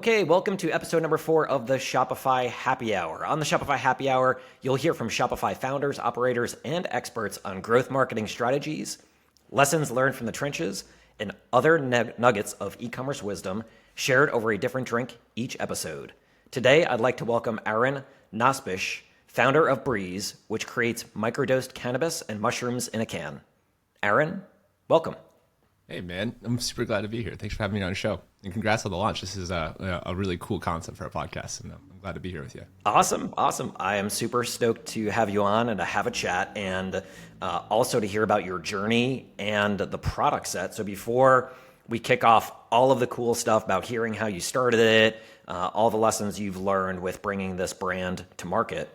Okay, welcome to episode number 4 of the Shopify Happy Hour. On the Shopify Happy Hour, you'll hear from Shopify founders, operators, and experts on growth marketing strategies, lessons learned from the trenches, and other nuggets of e-commerce wisdom shared over a different drink each episode. Today, I'd like to welcome Aaron Nosbisch, founder of BRÄZ, which creates microdosed cannabis and mushrooms in a can. Aaron, welcome. Hey man, I'm super glad to be here. Thanks for having me on the show. And congrats on the launch. This is a really cool concept for a podcast, and I'm glad to be here with you. Awesome. I am super stoked to have you on and to have a chat, and also to hear about your journey and the product set. So before we kick off all of the cool stuff about hearing how you started it, all the lessons you've learned with bringing this brand to market,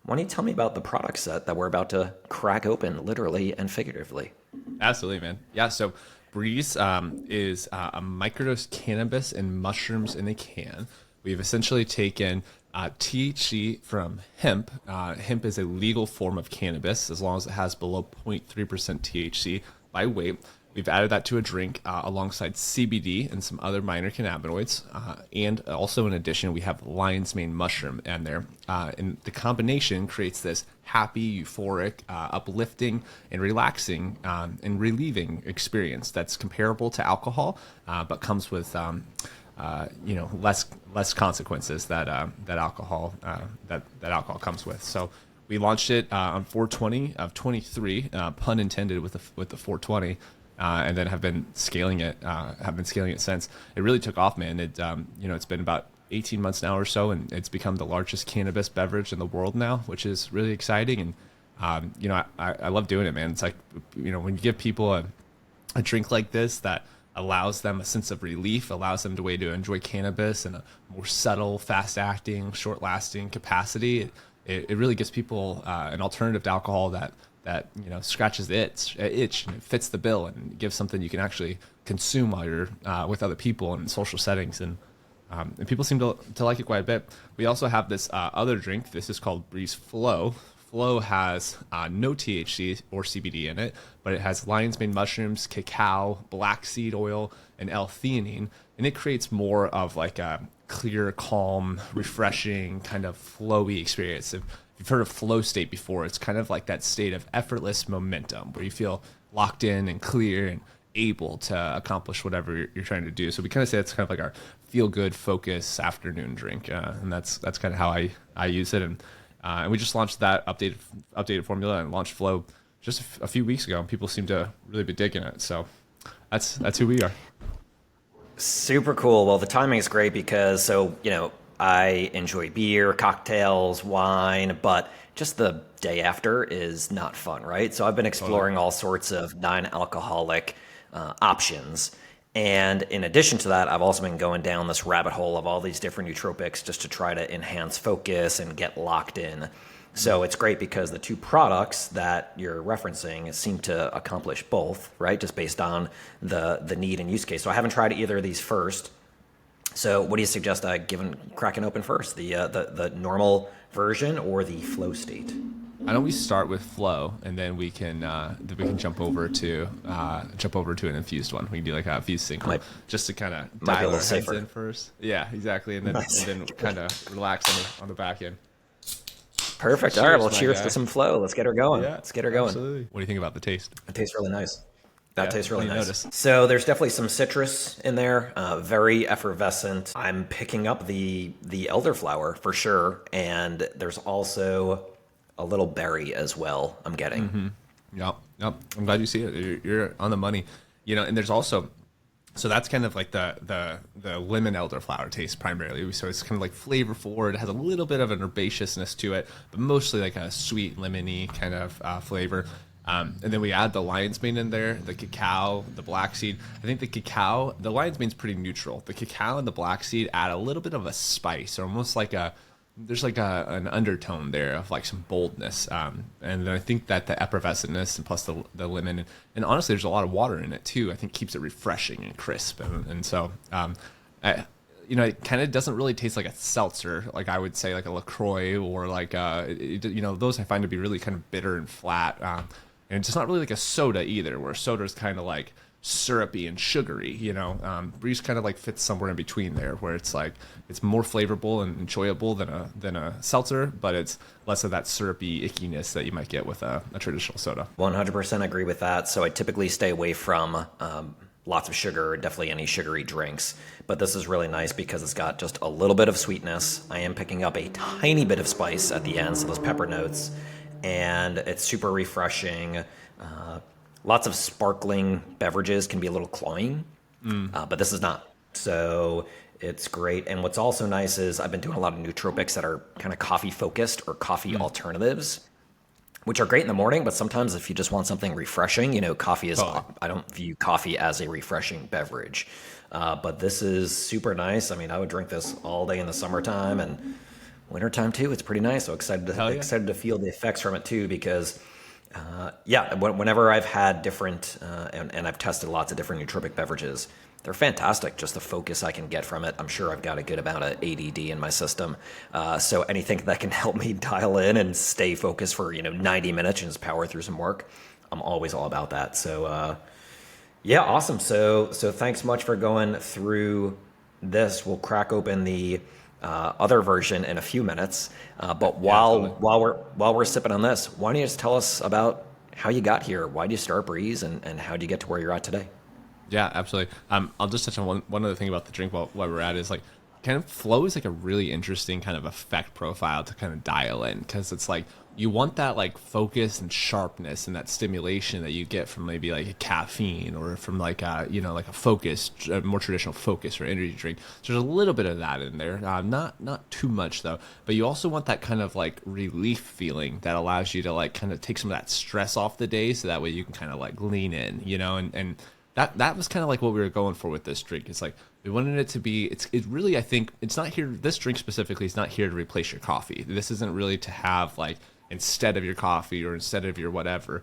why don't you tell me about the product set that we're about to crack open, literally and figuratively? Absolutely, man. Yeah, so BRÄZ is a microdosed cannabis and mushrooms in a can. We've essentially taken THC from hemp. Hemp is a legal form of cannabis as long as it has below 0.3% THC by weight. We've added that to a drink alongside CBD and some other minor cannabinoids. And also in addition, we have lion's mane mushroom in there. And the combination creates this happy, euphoric, uplifting, and relaxing and relieving experience that's comparable to alcohol, but comes with less consequences that alcohol comes with. So we launched it on 4/20 of 23, pun intended with the 420. And then have been scaling it since. It really took off, man. It's been about 18 months now or so, and it's become the largest cannabis beverage in the world now, which is really exciting. And I love doing it, man. It's like, when you give people a drink like this that allows them a sense of relief, allows them a way to enjoy cannabis in a more subtle, fast-acting, short-lasting capacity. It really gives people an alternative to alcohol that scratches the itch and it fits the bill and gives something you can actually consume while you're with other people in social settings. And people seem to like it quite a bit. We also have this other drink. This is called BRÄZ Flow. Flow has no THC or CBD in it, but it has lion's mane mushrooms, cacao, black seed oil, and L-theanine. And it creates more of like a clear, calm, refreshing, kind of flowy experience. If you've heard of flow state before, it's kind of like that state of effortless momentum where you feel locked in and clear and able to accomplish whatever you're trying to do. So we kind of say it's kind of like our feel-good focus afternoon drink, and that's kind of how I use it. And we just launched that updated formula and launched Flow just a few weeks ago, and people seem to really be digging it. So that's who we are. Super cool. Well, the timing is great because I enjoy beer, cocktails, wine, but just the day after is not fun, right? So I've been exploring all sorts of non-alcoholic options. And in addition to that, I've also been going down this rabbit hole of all these different nootropics just to try to enhance focus and get locked in. So it's great because the two products that you're referencing seem to accomplish both, right? Just based on the need and use case. So I haven't tried either of these first. So what do you suggest cracking open first? The normal version or the flow state? I know we start with Flow, and then we can jump over to an infused one. We can do like a infused single, just to kind of dial our heads in first. Yeah, exactly, and then kind of relax on the back end. Perfect. All right, well, cheers to some Flow. Let's get her going. Yeah, let's get her going. Absolutely. What do you think about the taste? It tastes really nice. That tastes really nice. Notice? So there's definitely some citrus in there, very effervescent. I'm picking up the elderflower for sure, and there's also a little berry as well. I'm getting. Mm-hmm. Yep. I'm glad you see it. You're on the money. And there's also, so that's kind of like the lemon elderflower taste primarily. So it's kind of like flavor forward. It has a little bit of an herbaceousness to it, but mostly like a sweet lemony kind of flavor. And then we add the lion's mane in there, the cacao, the black seed. I think the lion's mane's pretty neutral. The cacao and the black seed add a little bit of a spice, or almost like there's like an undertone there of like some boldness. And then I think that the effervescentness and plus the lemon, and honestly, there's a lot of water in it too. I think keeps it refreshing and crisp. And so, it kind of doesn't really taste like a seltzer, like I would say like a LaCroix or like, those I find to be really kind of bitter and flat. And it's not really like a soda either, where soda is kind of like syrupy and sugary. BRÄZ kind of like fits somewhere in between there, where it's like it's more flavorful and enjoyable than a seltzer, but it's less of that syrupy ickiness that you might get with a traditional soda. 100% agree with that. So I typically stay away from lots of sugar, definitely any sugary drinks. But this is really nice because it's got just a little bit of sweetness. I am picking up a tiny bit of spice at the end, so those pepper notes. And it's super refreshing. Lots of sparkling beverages can be a little cloying, but this is not. So it's great. And what's also nice is I've been doing a lot of nootropics that are kind of coffee focused or coffee alternatives, which are great in the morning, but sometimes if you just want something refreshing, coffee is, I don't view coffee as a refreshing beverage. But this is super nice. I mean, I would drink this all day in the summertime and wintertime too. It's pretty nice. So excited to feel the effects from it too, because whenever I've had different, and I've tested lots of different nootropic beverages, they're fantastic. Just the focus I can get from it. I'm sure I've got a good amount of ADD in my system. So anything that can help me dial in and stay focused for, 90 minutes and just power through some work, I'm always all about that. So, awesome. So thanks much for going through this. We'll crack open the other version in a few minutes. But while we're sipping on this, why don't you just tell us about how you got here? Why did you start BRÄZ and how did you get to where you're at today? Yeah, absolutely. I'll just touch on one other thing about the drink while we're at is like kind of flow is like a really interesting kind of effect profile to kind of dial in, because it's like you want that like focus and sharpness and that stimulation that you get from maybe like a caffeine or from like a a more traditional focus or energy drink. So there's a little bit of that in there, not too much though. But you also want that kind of like relief feeling that allows you to like kind of take some of that stress off the day, so that way you can kind of like lean in, and that was kind of like what we were going for with this drink. It's like we wanted it to be. It really, I think it's not here. This drink specifically is not here to replace your coffee. This isn't really to have like instead of your coffee or instead of your whatever.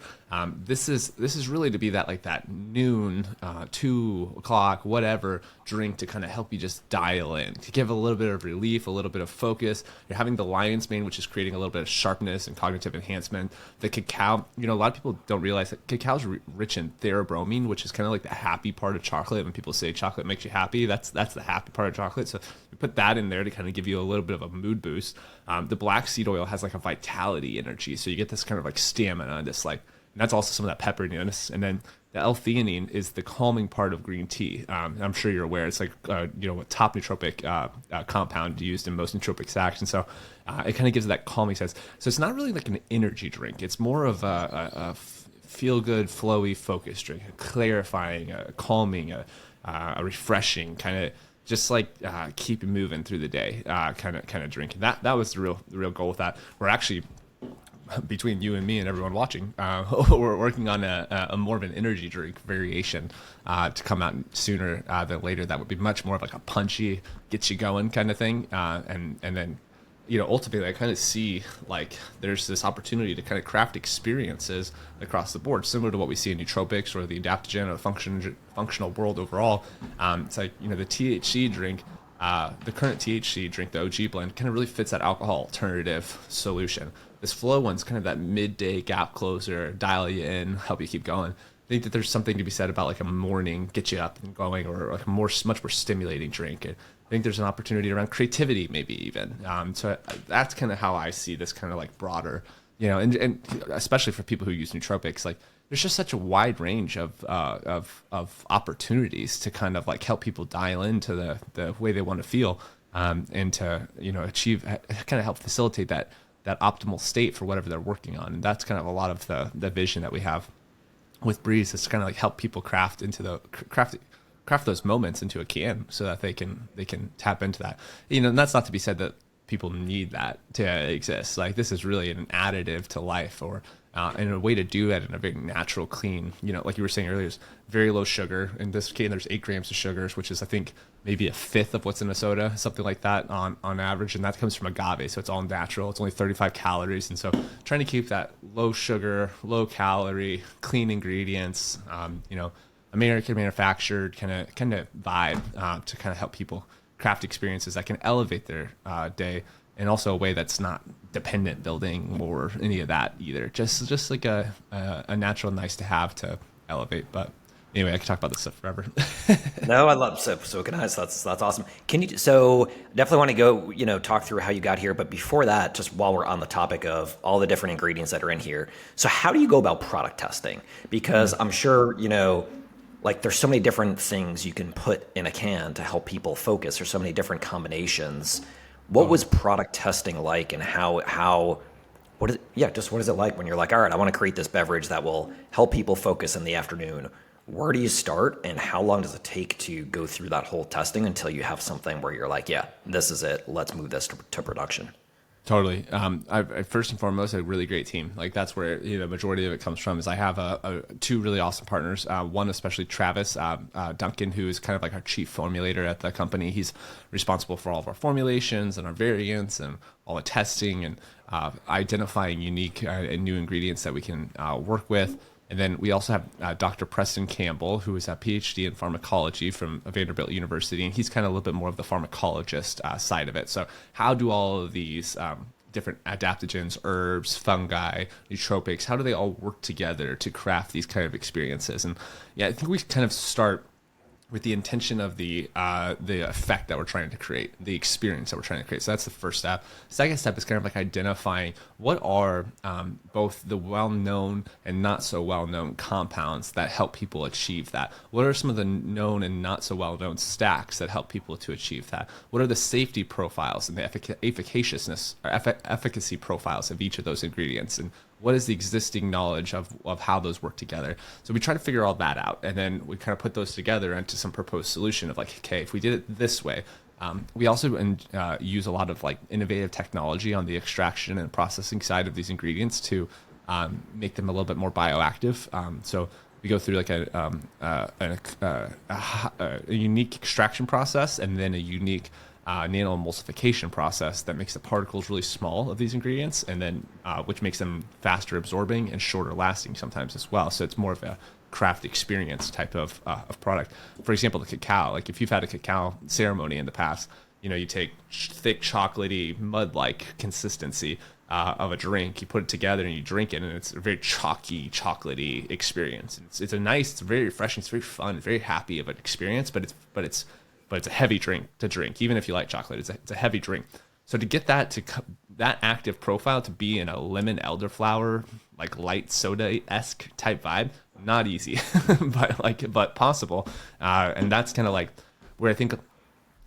This is really to be that like that noon, 2 o'clock, whatever drink to kind of help you just dial in, to give a little bit of relief, a little bit of focus. You're having the lion's mane, which is creating a little bit of sharpness and cognitive enhancement. The cacao, a lot of people don't realize that cacao is rich in theobromine, which is kind of like the happy part of chocolate. When people say chocolate makes you happy, that's the happy part of chocolate. So we put that in there to kind of give you a little bit of a mood boost. The black seed oil has like a vitality energy, so you get this kind of like stamina, this like, and that's also some of that pepperiness. And then the L-theanine is the calming part of green tea. I'm sure you're aware it's like a top nootropic compound used in most nootropic stacks, and so it kind of gives that calming sense. So it's not really like an energy drink. It's more of a feel-good, flowy, focused drink, a clarifying, a calming, a refreshing kind of. Just like keep you moving through the day, kind of drink. That was the real goal with that. We're actually, between you and me and everyone watching, we're working on a more of an energy drink variation to come out sooner than later. That would be much more of like a punchy, get you going kind of thing, and then ultimately I kind of see like there's this opportunity to kind of craft experiences across the board, similar to what we see in nootropics or the adaptogen or the functional world overall. It's like, the THC drink, the current THC drink, the OG blend, kind of really fits that alcohol alternative solution. This flow one's kind of that midday gap closer, dial you in, help you keep going. I think that there's something to be said about like a morning, get you up and going, or like a much more stimulating drink. I think there's an opportunity around creativity, maybe even. So that's kind of how I see this kind of like broader, and especially for people who use nootropics, like there's just such a wide range of opportunities to kind of like help people dial into the way they want to feel, and to achieve, kind of help facilitate that optimal state for whatever they're working on. And that's kind of a lot of the vision that we have with BRÄZ, is to kind of like help people craft those moments into a can, so that they can tap into that. And that's not to be said that people need that to exist. Like this is really an additive to life, or and a way to do it in a very natural, clean. Like you were saying earlier, is very low sugar. In this can, there's 8 grams of sugars, which is I think maybe a fifth of what's in a soda, something like that on average, and that comes from agave, so it's all natural. It's only 35 calories, and so trying to keep that low sugar, low calorie, clean ingredients. American manufactured kind of vibe to kind of help people craft experiences that can elevate their day, and also a way that's not dependent building or any of that either. Just like a natural nice to have to elevate. But Anyway, I could talk about this stuff forever. No, I love so can I. So that's awesome. Can you so definitely want to go, talk through how you got here, but before that, just while we're on the topic of all the different ingredients that are in here. So how do you go about product testing? Because I'm sure, like there's so many different things you can put in a can to help people focus. There's so many different combinations. What was product testing like, and what is it, yeah, just what is it like when you're like, all right, I want to create this beverage that will help people focus in the afternoon. Where do you start, and how long does it take to go through that whole testing until you have something where you're like, yeah, this is it. Let's move this to production. Totally. I first and foremost, a really great team. Like that's where the majority of it comes from. Is I have two really awesome partners. One especially Travis Duncan, who is kind of like our chief formulator at the company. He's responsible for all of our formulations and our variants and all the testing and identifying unique and new ingredients that we can work with. And then we also have Dr. Preston Campbell, who is a PhD in pharmacology from Vanderbilt University, and he's kind of a little bit more of the pharmacologist side of it. So how do all of these different adaptogens, herbs, fungi, nootropics, how do they all work together to craft these kind of experiences? And yeah, I think we kind of start with the intention of the effect that we're trying to create, the experience that we're trying to create. So that's the first step. Second step is kind of like identifying what are both the well-known and not so well-known compounds that help people achieve that. What are some of the known and not so well-known stacks that help people to achieve that? What are the safety profiles and the efficaciousness or efficacy profiles of each of those ingredients? And what is the existing knowledge of how those work together? So we try to figure all that out, and then we kind of put those together into some proposed solution of like, okay, if we did it this way. We also use a lot of like innovative technology on the extraction and processing side of these ingredients to make them a little bit more bioactive. So we go through like a unique extraction process, and then a unique nano-emulsification process that makes the particles really small of these ingredients, and then which makes them faster absorbing and shorter lasting sometimes as well. So it's more of a craft experience type of product. For example, the cacao. Like if you've had a cacao ceremony in the past, you take thick chocolatey mud-like consistency of a drink, you put it together and you drink it, and it's a very chalky, chocolatey experience. It's a nice, it's very refreshing, it's very fun, very happy of an experience, but it's a heavy drink to drink. Even if you like chocolate, it's a heavy drink. So to get that that active profile to be in a lemon elderflower, like light soda-esque type vibe, not easy, but possible. And that's kind of like where I think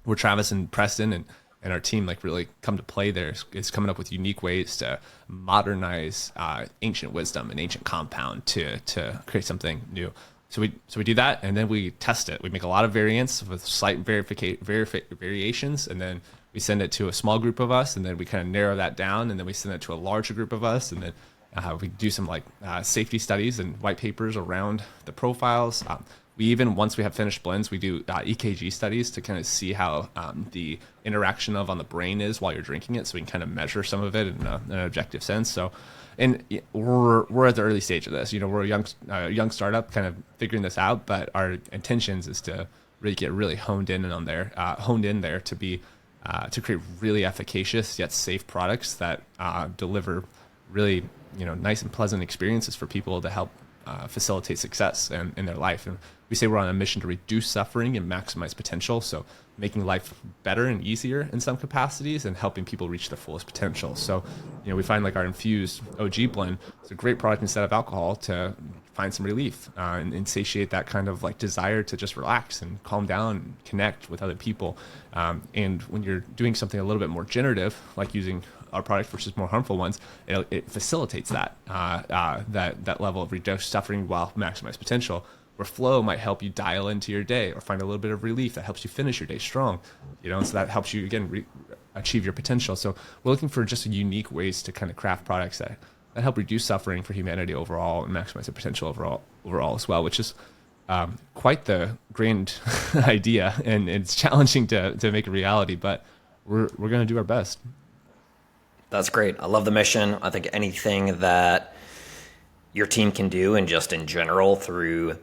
where Travis and Preston and our team like really come to play there is coming up with unique ways to modernize ancient wisdom and ancient compound to create something new. So we do that, and then we test it. We make a lot of variants with slight variations, and then we send it to a small group of us, and then we kind of narrow that down, and then we send it to a larger group of us, and then we do some like safety studies and white papers around the profiles. We even, once we have finished blends, we do EKG studies to kind of see how the interaction on the brain is while you're drinking it, so we can kind of measure some of it in an objective sense. So. And we're at the early stage of this. We're a young startup, kind of figuring this out. But our intentions is to really get honed in there to be to create really efficacious yet safe products that deliver really nice and pleasant experiences for people to help facilitate success in their life. And we say we're on a mission to reduce suffering and maximize potential. So making life better and easier in some capacities and helping people reach their fullest potential. So, we find like our infused OG blend is a great product instead of alcohol to find some relief and satiate that kind of like desire to just relax and calm down and connect with other people. And when you're doing something a little bit more generative, like using our product versus more harmful ones, it facilitates that level of reduced suffering while maximize potential. Where flow might help you dial into your day or find a little bit of relief that helps you finish your day strong, so that helps you again achieve your potential. So we're looking for just unique ways to kind of craft products that help reduce suffering for humanity overall and maximize the potential overall as well, which is quite the grand idea, and it's challenging to make a reality, but we're going to do our best. That's great. I love the mission. I think anything that your team can do, and just in general through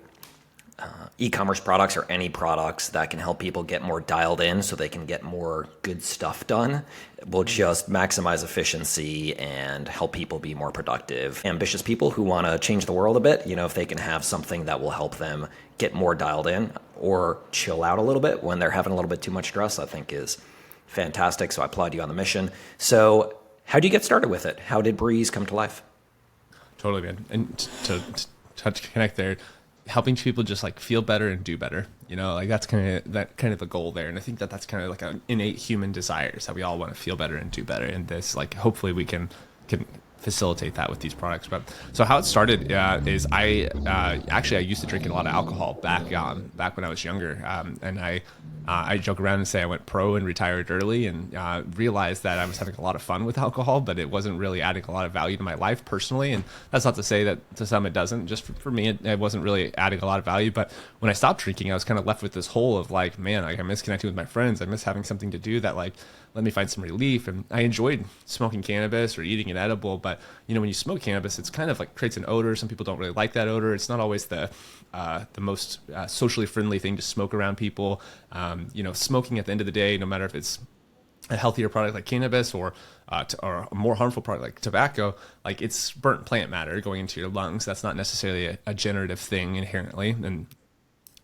e-commerce products or any products that can help people get more dialed in so they can get more good stuff done will just maximize efficiency and help people be more productive. Ambitious people who want to change the world a bit, if they can have something that will help them get more dialed in or chill out a little bit when they're having a little bit too much stress, I think is fantastic. So I applaud you on the mission. So how do you get started with it? How did BRÄZ come to life? Totally, man. And to connect there, helping people just like feel better and do better, like that's kind of the goal there. And I think that's kind of like an innate human desire, is that we all want to feel better and do better. And this, like, hopefully we can facilitate that with these products. But so how it started is I used to drink a lot of alcohol back when I was younger, and I joke around and say I went pro and retired early, and realized that I was having a lot of fun with alcohol, but it wasn't really adding a lot of value to my life personally. And that's not to say that to some it doesn't. Just for me, it wasn't really adding a lot of value. But when I stopped drinking, I was kind of left with this hole of like, man, like, I miss connecting with my friends. I miss having something to do that like let me find some relief. And I enjoyed smoking cannabis or eating an edible, but when you smoke cannabis, it's kind of like creates an odor. Some people don't really like that odor. It's not always the most socially friendly thing to smoke around people. Smoking at the end of the day, no matter if it's a healthier product like cannabis or a more harmful product like tobacco, like, it's burnt plant matter going into your lungs. That's not necessarily a generative thing inherently. And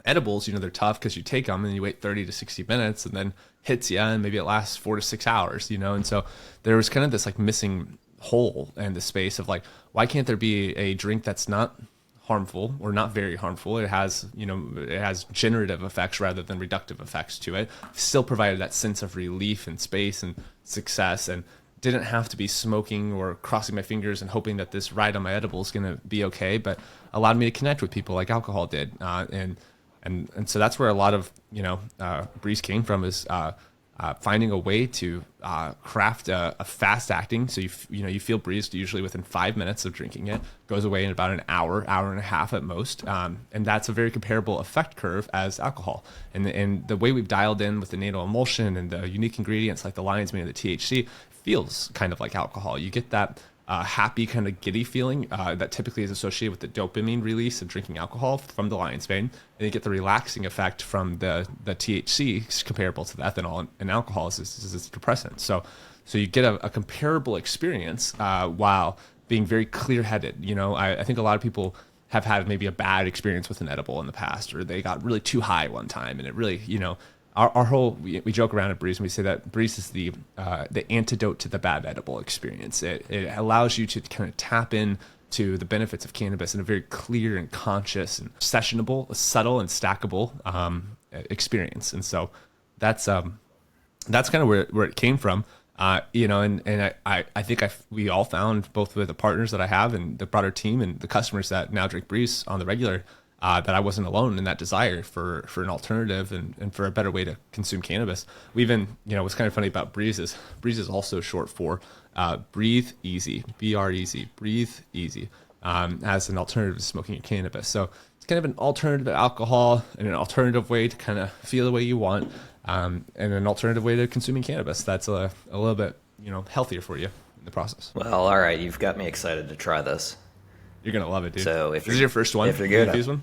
edibles, they're tough because you take them and you wait 30 to 60 minutes and then hits you, and maybe it lasts 4 to 6 hours, and so there was kind of this like missing hole in the space of like, why can't there be a drink that's not harmful or not very harmful? It has, it has generative effects rather than reductive effects to it. Still provided that sense of relief and space and success, and didn't have to be smoking or crossing my fingers and hoping that this ride on my edible is going to be okay, but allowed me to connect with people like alcohol did. And so that's where a lot of, BRÄZ came from, is finding a way to craft a fast acting. So you feel BRÄZ usually within 5 minutes of drinking it, goes away in about an hour and a half at most. And that's a very comparable effect curve as alcohol. And the way we've dialed in with the nasal emulsion and the unique ingredients like the lion's mane and the THC feels kind of like alcohol. You get that happy kind of giddy feeling that typically is associated with the dopamine release of drinking alcohol from the lion's mane, and you get the relaxing effect from the THC comparable to the ethanol in alcohol is a depressant. So you get a comparable experience while being very clear-headed. I think a lot of people have had maybe a bad experience with an edible in the past, or they got really too high one time, and it really, our whole, we joke around at BRÄZ and we say that BRÄZ is the antidote to the bad edible experience. It allows you to kind of tap in to the benefits of cannabis in a very clear and conscious and sessionable, subtle and stackable experience. And so that's kind of where it came from. And I think we all found, both with the partners that I have and the broader team and the customers that now drink BRÄZ on the regular, that I wasn't alone in that desire for an alternative and for a better way to consume cannabis. We even, what's kind of funny about BRÄZ is also short for Breathe Easy, BREZ, Breathe Easy, as an alternative to smoking cannabis. So it's kind of an alternative to alcohol and an alternative way to kind of feel the way you want, and an alternative way to consuming cannabis that's a little bit, healthier for you in the process. Well, all right, you've got me excited to try this. You're gonna love it, dude. So if this is your first one, if you're good, this one.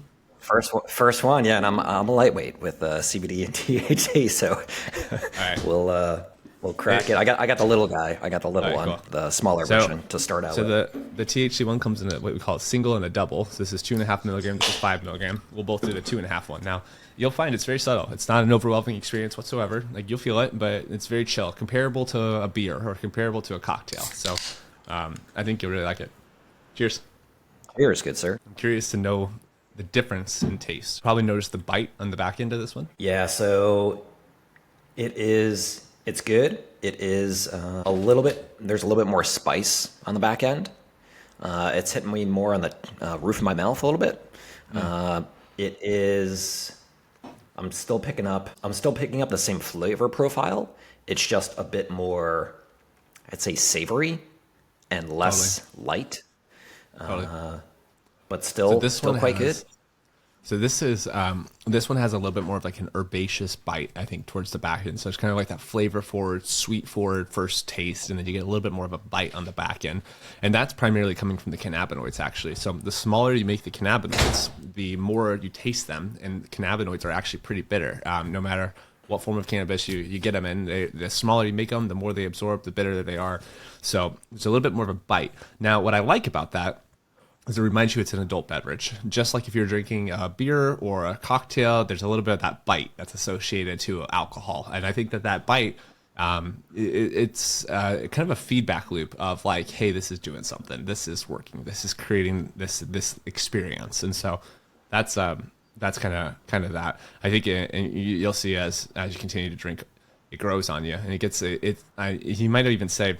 First one, yeah, and I'm a lightweight with CBD and THC, so right. we'll crack it. I got the little guy. I got the little one, cool. The smaller version to start out with. So the THC one comes in what we call a single and a double. So this is 2.5 milligram. This is 5 milligram. We'll both do the 2.5 one. Now you'll find it's very subtle. It's not an overwhelming experience whatsoever. Like, you'll feel it, but it's very chill, comparable to a beer or comparable to a cocktail. So I think you'll really like it. Cheers. Cheers, good sir. I'm curious to know the difference in taste. Probably noticed the bite on the back end of this one. Yeah, so it's good. It is there's a little bit more spice on the back end. It's hitting me more on the roof of my mouth a little bit. I'm still picking up the same flavor profile. It's just a bit more, I'd say, savory and less light. Totally. But still quite good. So this one has a little bit more of like an herbaceous bite, I think, towards the back end. So it's kind of like that flavor forward, sweet forward first taste, and then you get a little bit more of a bite on the back end. And that's primarily coming from the cannabinoids, actually. So the smaller you make the cannabinoids, the more you taste them. And cannabinoids are actually pretty bitter, no matter what form of cannabis you get them in. The smaller you make them, the more they absorb, the bitter they are. So it's a little bit more of a bite. Now, what I like about that is it reminds you it's an adult beverage. Just like if you're drinking a beer or a cocktail, there's a little bit of that bite that's associated to alcohol. And I think that bite, it's kind of a feedback loop of like, hey, this is doing something. This is working. This is creating this experience. And so that's kind of that. I think and you'll see as you continue to drink, it grows on you, and it gets you might even say,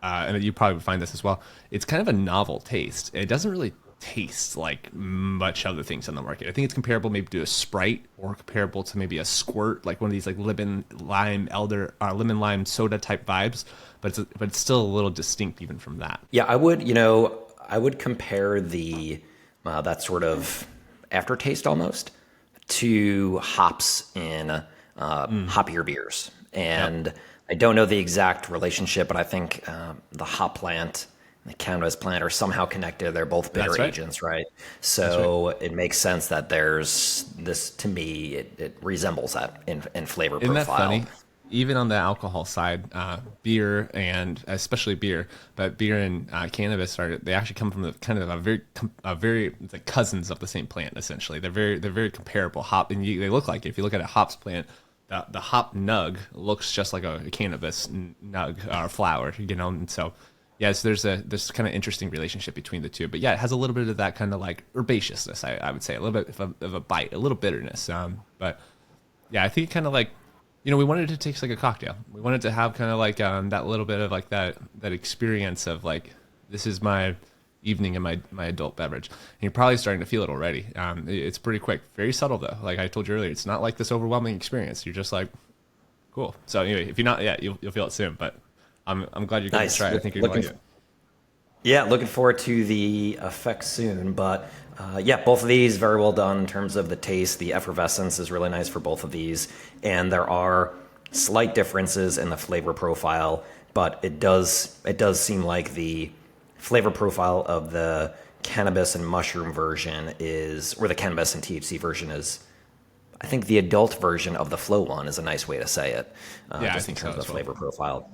and you probably would find this as well, it's kind of a novel taste. It doesn't really taste like much other things on the market. I think it's comparable maybe to a Sprite, or comparable to maybe a Squirt, like one of these like lemon lime soda type vibes, but it's still a little distinct even from that. Yeah, I would compare the that sort of aftertaste almost to hops in hoppier beers. And yep. I don't know the exact relationship, but I think the hop plant and the cannabis plant are somehow connected. They're both bitter agents, right? So it makes sense that there's this, to me, it resembles that in flavor profile. Isn't that funny? Even on the alcohol side, beer, and especially beer, but beer and cannabis they actually come from the kind of a very it's like cousins of the same plant, essentially. They're very comparable. Hop, and they look like it. If you look at a hops plant, the hop nug looks just like a cannabis nug or flower, and so yes, there's kind of interesting relationship between the two. But yeah, it has a little bit of that kind of like herbaceousness, I would say, a little bit of a bite, a little bitterness. But yeah, I think kind of like, we wanted it to taste like a cocktail. We wanted to have kind of like that little bit of like that experience of like, this is my evening and my adult beverage. And you're probably starting to feel it already. It's pretty quick, very subtle though. Like I told you earlier, it's not like this overwhelming experience. You're just like, cool. So anyway, if you're not yet, you'll feel it soon. But I'm glad you're going to try it. I think you're going to like it. Yeah, looking forward to the effects soon. But yeah, both of these very well done in terms of the taste. The effervescence is really nice for both of these, and there are slight differences in the flavor profile. But it does seem like the flavor profile of the cannabis and mushroom version or the cannabis and THC version is, I think the adult version of the flow one is a nice way to say it. Just in terms of the flavor profile.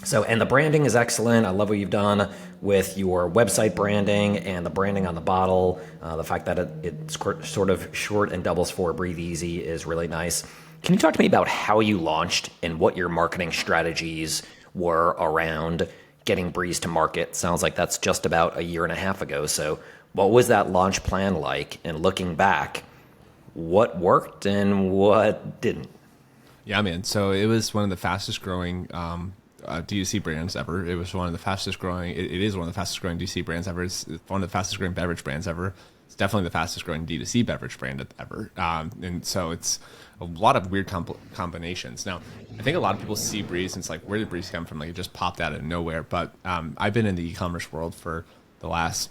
So, and the branding is excellent. I love what you've done with your website branding and the branding on the bottle. The fact that it's sort of short and doubles for breathe easy is really nice. Can you talk to me about how you launched and what your marketing strategies were around getting BRÄZ to market? Sounds like that's just about a year and a half ago. So what was that launch plan like? And looking back, what worked and what didn't? Yeah, man. So it was one of the fastest growing DTC brands ever. It was one of the fastest growing. It is one of the fastest growing DTC brands ever. It's one of the fastest growing beverage brands ever. It's definitely the fastest growing DTC beverage brand ever. And so it's a lot of weird combinations. Now, I think a lot of people see BRÄZ and it's like, where did BRÄZ come from? Like it just popped out of nowhere. But I've been in the e-commerce world for the last,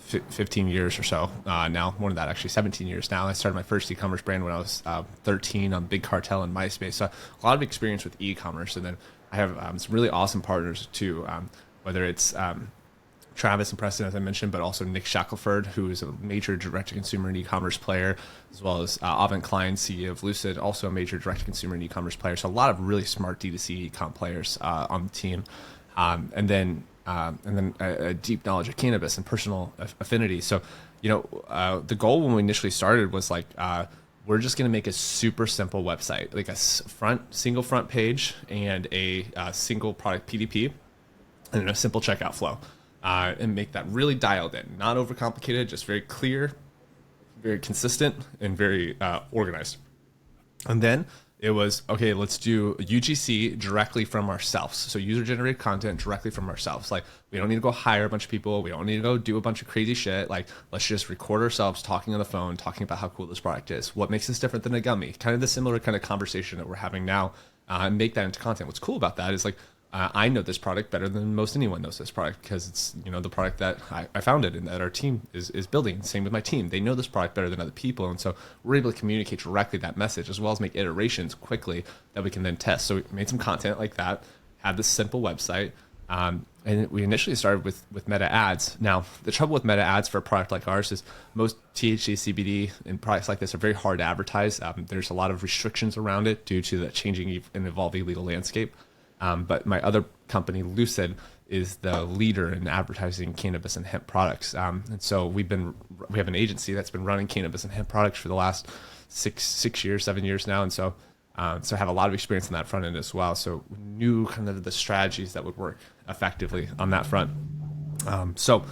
15 years or so now. More than that, actually, 17 years now. I started my first e-commerce brand when I was 13 on Big Cartel and MySpace. So a lot of experience with e-commerce. And then I have some really awesome partners too, whether it's Travis and Preston, as I mentioned, but also Nick Shackelford, who is a major direct-to-consumer and e-commerce player, as well as Avent Klein, CEO of Lucid, also a major direct-to-consumer and e-commerce player. So a lot of really smart D2C e-com players on the team. And then a deep knowledge of cannabis and personal affinity. So, the goal when we initially started was like, we're just going to make a super simple website, like a single front page and a single product PDP and a simple checkout flow. And make that really dialed in, not overcomplicated, just very clear, very consistent, and very organized. And then it was, okay, let's do UGC directly from ourselves. So user-generated content directly from ourselves. Like, we don't need to go hire a bunch of people. We don't need to go do a bunch of crazy shit. Like, let's just record ourselves talking on the phone, talking about how cool this product is. What makes this different than a gummy? Kind of the similar kind of conversation that we're having now, and make that into content. What's cool about that is, like, I know this product better than most anyone knows this product because it's, the product that I founded and that our team is building. Same with my team. They know this product better than other people. And so we're able to communicate directly that message as well as make iterations quickly that we can then test. So we made some content like that, had this simple website. And we initially started with meta ads. Now, the trouble with meta ads for a product like ours is most THC, CBD, and products like this are very hard to advertise. There's a lot of restrictions around it due to the changing and evolving legal landscape. But my other company, Lucid, is the leader in advertising cannabis and hemp products. And so we have an agency that's been running cannabis and hemp products for the last 7 years now. And so I have a lot of experience on that front end as well. So we knew kind of the strategies that would work effectively on that front. So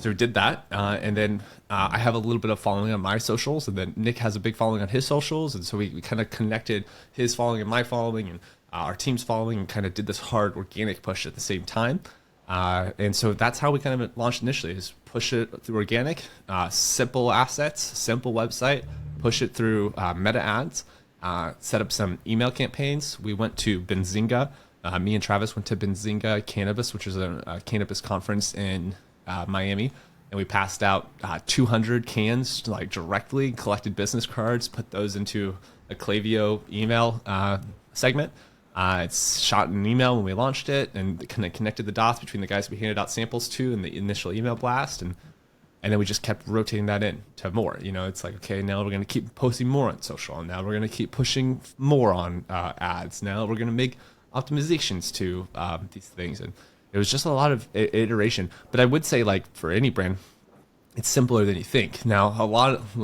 we did that. And then I have a little bit of following on my socials, and then Nick has a big following on his socials. And so we kind of connected his following and my following and our team's following and kind of did this hard organic push at the same time. And so that's how we kind of launched initially, is push it through organic, simple assets, simple website, push it through meta ads, set up some email campaigns. We went to Benzinga. Me and Travis went to Benzinga Cannabis, which is a cannabis conference in Miami. And we passed out 200 cans directly, collected business cards, put those into a Klaviyo email segment. It's shot an email when we launched it and kind of connected the dots between the guys we handed out samples to and the initial email blast. And then we just kept rotating that in to more. It's like, okay, now we're going to keep posting more on social. And now we're going to keep pushing more on ads. Now we're going to make optimizations to these things. And it was just a lot of iteration. But I would say, for any brand, it's simpler than you think. Now, a lot of,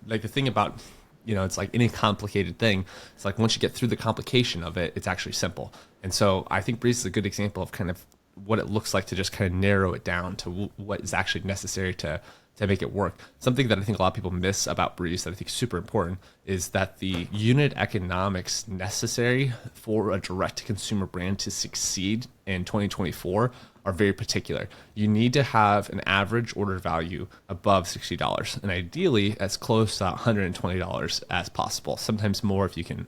the thing about, it's like any complicated thing. It's like once you get through the complication of it, it's actually simple. And so I think BRÄZ is a good example of kind of what it looks like to just kind of narrow it down to what is actually necessary to make it work. Something that I think a lot of people miss about BRÄZ that I think is super important is that the unit economics necessary for a direct-to-consumer brand to succeed in 2024 are very particular. You need to have an average order value above $60, and ideally as close to $120 as possible. Sometimes more if you can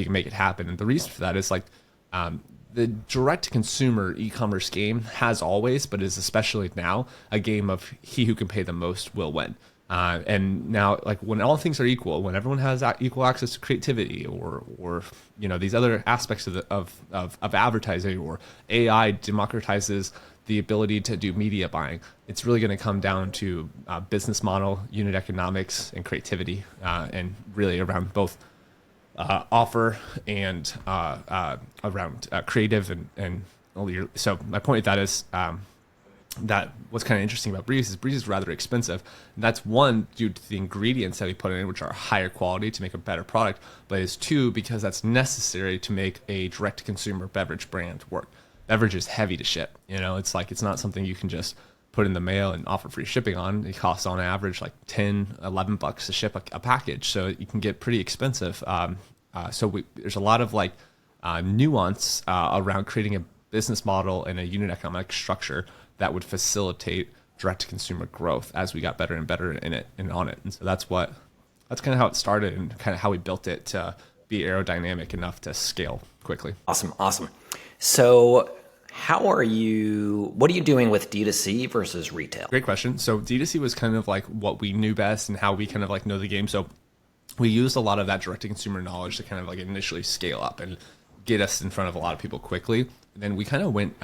make it happen. And the reason for that is the direct-to-consumer e-commerce game has always, but is especially now, a game of he who can pay the most will win. And now, when all things are equal, when everyone has equal access to creativity, or these other aspects of advertising, or AI democratizes the ability to do media buying, it's really going to come down to business model, unit economics, and creativity, and really around both offer and around creative and so my point with that is that what's kind of interesting about BRÄZ is rather expensive. And that's one, due to the ingredients that we put in, which are higher quality to make a better product, but it's two, because that's necessary to make a direct-to-consumer beverage brand work. Beverage is heavy to ship. It's not something you can just put in the mail and offer free shipping on. It costs on average $10-11 to ship a package, so you can get pretty expensive. There's a lot of nuance around creating a business model and a unit economic structure that would facilitate direct-to-consumer growth as we got better and better in it and on it. And so that's kind of how it started and kind of how we built it to be aerodynamic enough to scale quickly. Awesome. So what are you doing with D2C versus retail? Great question. So D2C was kind of what we knew best and how we kind of know the game. So we used a lot of that direct-to-consumer knowledge to kind of initially scale up and get us in front of a lot of people quickly. And then we kind of went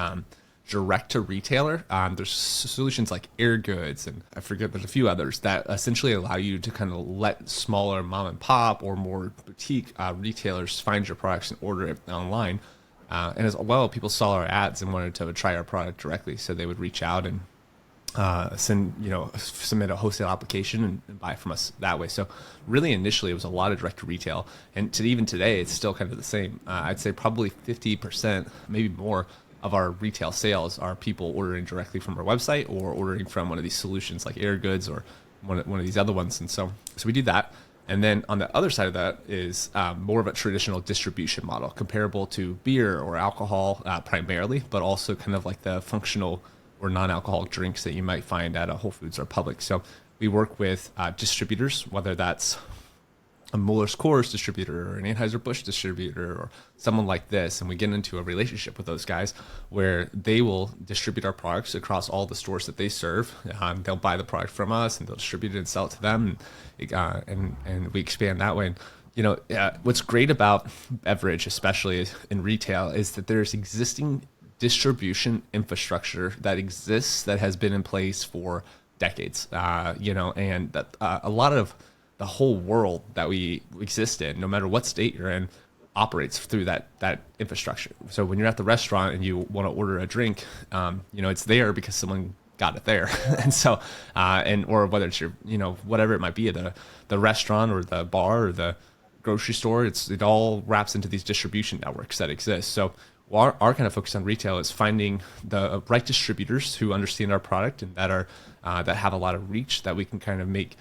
direct to retailer. There's solutions like BRÄZ, and I forget, there's a few others that essentially allow you to kind of let smaller mom and pop or more boutique retailers find your products and order it online. And as well, people saw our ads and wanted to try our product directly, so they would reach out and submit a wholesale application and buy from us that way. So really initially it was a lot of direct to retail, and even today it's still kind of the same. I'd say probably 50%, maybe more, of our retail sales are people ordering directly from our website or ordering from one of these solutions like BRÄZ or one of these other ones. And so we do that. And then on the other side of that is more of a traditional distribution model, comparable to beer or alcohol primarily, but also kind of like the functional or non-alcoholic drinks that you might find at a Whole Foods or Publix. So we work with distributors, whether that's a Muller's Coors distributor or an Anheuser-Busch distributor or someone like this, and we get into a relationship with those guys where they will distribute our products across all the stores that they serve. They'll buy the product from us and they'll distribute it and sell it to them, and we expand that way. And, what's great about beverage, especially in retail, is that there's existing distribution infrastructure that exists that has been in place for decades, and that a lot of the whole world that we exist in, no matter what state you're in, operates through that infrastructure. So when you're at the restaurant and you want to order a drink, it's there because someone got it there. And so, or whether it's your, whatever it might be, the restaurant or the bar or the grocery store, it all wraps into these distribution networks that exist. So our kind of focus on retail is finding the right distributors who understand our product and that are that have a lot of reach that we can kind of make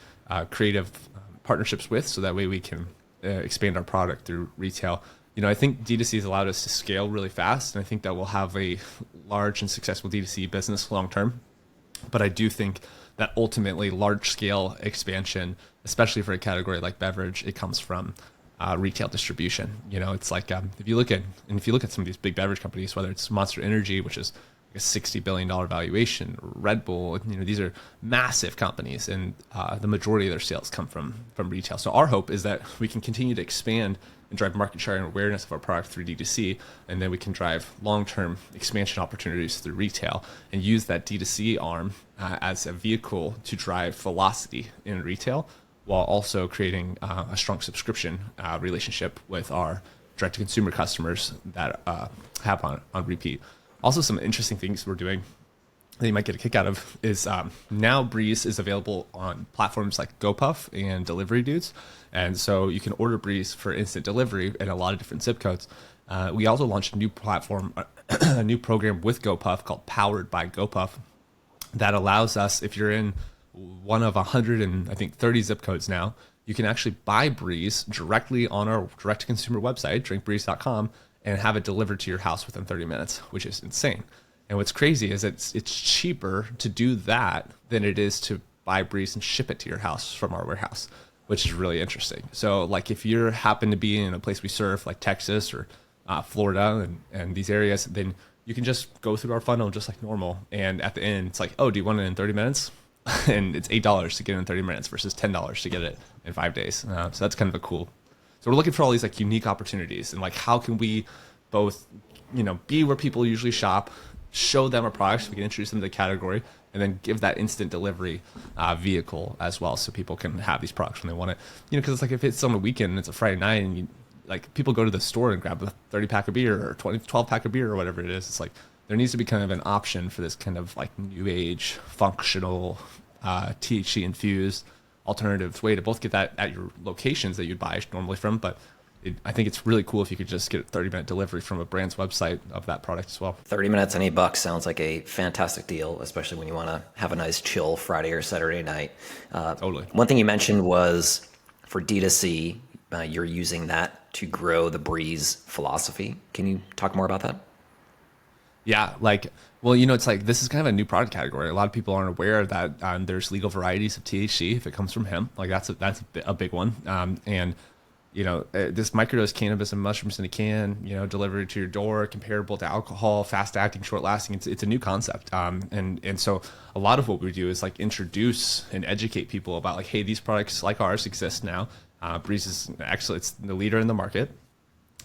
creative partnerships with, so that way we can expand our product through retail. I think D2C has allowed us to scale really fast, and I think that we'll have a large and successful D2C business long term. But I do think that ultimately large scale expansion, especially for a category like beverage, it comes from retail distribution. It's like if you look at some of these big beverage companies, whether it's Monster Energy, which is a $60 billion valuation, or Red Bull, these are massive companies, and the majority of their sales come from retail. So our hope is that we can continue to expand and drive market share and awareness of our product through D2C, and then we can drive long-term expansion opportunities through retail and use that D2C arm as a vehicle to drive velocity in retail, while also creating a strong subscription relationship with our direct-to-consumer customers that have on repeat. Also, some interesting things we're doing that you might get a kick out of is now BRÄZ is available on platforms like GoPuff and Delivery Dudes. And so you can order BRÄZ for instant delivery in a lot of different zip codes. We also launched a new platform, a new program with GoPuff called Powered by GoPuff that allows us, if you're in one of 130 zip codes now, you can actually buy BRÄZ directly on our direct-to-consumer website, drinkbreeze.com, and have it delivered to your house within 30 minutes, which is insane. And what's crazy is it's cheaper to do that than it is to buy BRÄZ and ship it to your house from our warehouse, which is really interesting. So like if you happen to be in a place we serve, like Texas or Florida and these areas, then you can just go through our funnel just like normal. And at the end, it's like, oh, do you want it in 30 minutes? And it's $8 to get it in 30 minutes versus $10 to get it in 5 days. So that's kind of a cool. So we're looking for all these like unique opportunities, and like how can we both, be where people usually shop, show them our products, we can introduce them to the category, and then give that instant delivery vehicle as well, so people can have these products when they want it. Because it's like if it's on a weekend and it's a Friday night, and like people go to the store and grab a 30-pack of beer or 12-pack of beer or whatever it is. It's like there needs to be kind of an option for this kind of like new age, functional, THC infused alternative way to both get that at your locations that you'd buy normally from, but I think it's really cool if you could just get a 30-minute delivery from a brand's website of that product as well. 30 minutes and $8 sounds like a fantastic deal, especially when you want to have a nice chill Friday or Saturday night. Totally. One thing you mentioned was for D2C, you're using that to grow the BRÄZ philosophy. Can you talk more about that? Yeah, it's like this is kind of a new product category. A lot of people aren't aware that there's legal varieties of THC if it comes from hemp. Like that's a big one. This microdosed cannabis and mushrooms in a can, delivered to your door, comparable to alcohol, fast acting, short lasting. It's a new concept. And so a lot of what we do is like introduce and educate people about like, hey, these products like ours exist now. BRÄZ is actually, it's the leader in the market.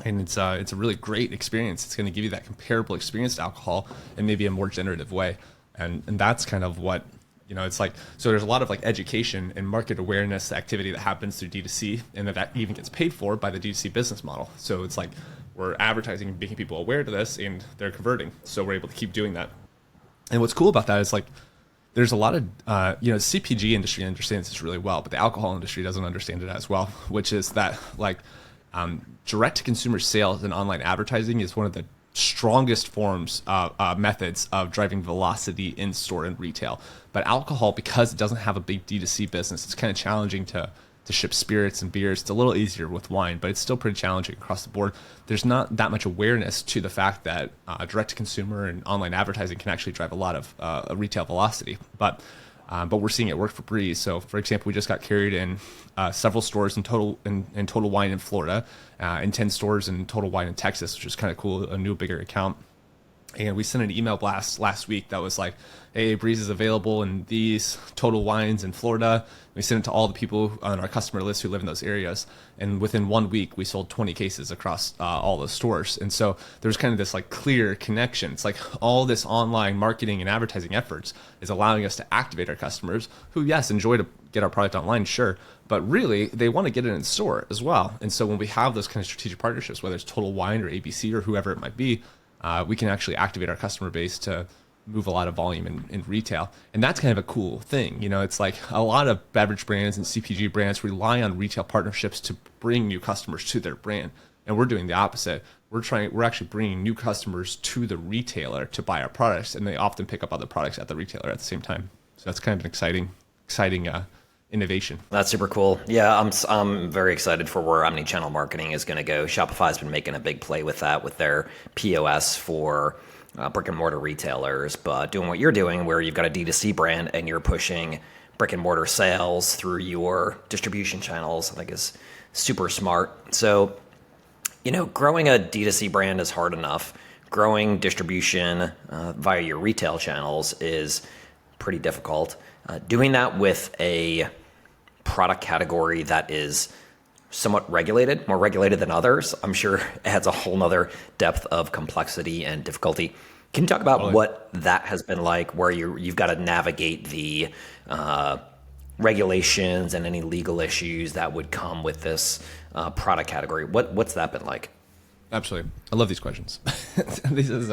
And it's a really great experience. It's going to give you that comparable experience to alcohol in maybe a more generative way. And that's kind of what, it's like, so there's a lot of like education and market awareness activity that happens through D2C, and that even gets paid for by the D2C business model. So it's like we're advertising, making people aware to this, and they're converting. So we're able to keep doing that. And what's cool about that is like, there's a lot of, CPG industry understands this really well, but the alcohol industry doesn't understand it as well, which is that like, direct-to-consumer sales and online advertising is one of the strongest forms of methods of driving velocity in store and retail. But alcohol, because it doesn't have a big D2C business, it's kind of challenging to ship spirits and beers. It's a little easier with wine, but it's still pretty challenging across the board. There's not that much awareness to the fact that direct-to-consumer and online advertising can actually drive a lot of retail velocity. But but we're seeing it work for BRĒZ. So, for example, we just got carried in several stores in Total Wine in Florida, and 10 stores in Total Wine in Texas, which is kind of cool, a new bigger account. And we sent an email blast last week that was like, hey, BRĒZ is available in these Total Wines in Florida. We sent it to all the people on our customer list who live in those areas. And within 1 week, we sold 20 cases across all those stores. And so there's kind of this like clear connection. It's like all this online marketing and advertising efforts is allowing us to activate our customers who, yes, enjoy to get our product online, sure. But really, they want to get it in store as well. And so when we have those kind of strategic partnerships, whether it's Total Wine or ABC or whoever it might be, we can actually activate our customer base to move a lot of volume in retail. And that's kind of a cool thing. You know, it's like a lot of beverage brands and CPG brands rely on retail partnerships to bring new customers to their brand. And we're doing the opposite. We're actually bringing new customers to the retailer to buy our products, and they often pick up other products at the retailer at the same time. So that's kind of an exciting innovation. That's super cool. Yeah, I'm very excited for where omnichannel marketing is going to go. Shopify's been making a big play with that, with their POS for brick and mortar retailers, but doing what you're doing, where you've got a D2C brand and you're pushing brick and mortar sales through your distribution channels, I think is super smart. So, you know, growing a D2C brand is hard enough. Growing distribution via your retail channels is pretty difficult. Doing that with a product category that is somewhat regulated, more regulated than others, I'm sure adds a whole nother depth of complexity and difficulty. Can you talk about what that has been like, where you've got to navigate the regulations and any legal issues that would come with this product category? What's that been like? Absolutely. I love these questions. This is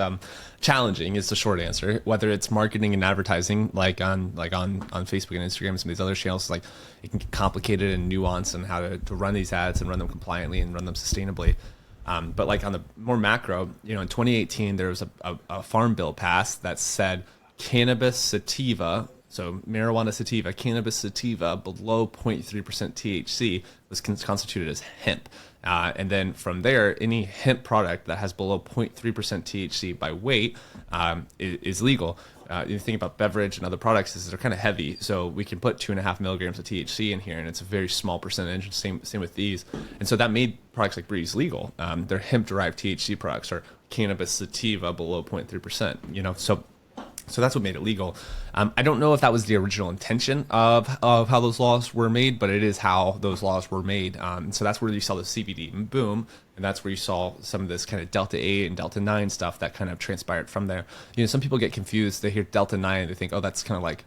challenging is the short answer. Whether it's marketing and advertising, like on Facebook and Instagram and some of these other channels, like it can get complicated and nuanced on how to run these ads and run them compliantly and run them sustainably. But like on the more macro, you know, in 2018, there was a farm bill passed that said cannabis sativa, so marijuana sativa, cannabis sativa below 0.3% THC was constituted as hemp. And then from there, any hemp product that has below 0.3% THC by weight is legal. You think about beverage and other products, they're kind of heavy. So we can put 2.5 milligrams of THC in here, and it's a very small percentage. Same with these. And so that made products like BRÄZ legal. They're hemp-derived THC products, or cannabis sativa below 0.3%. You know, so that's what made it legal. I don't know if that was the original intention of how those laws were made, but it is how those laws were made. So that's where you saw the CBD boom, and that's where you saw some of this kind of Delta 8 and Delta 9 stuff that kind of transpired from there. You know, some people get confused. They hear Delta 9 and they think, oh, that's kind of like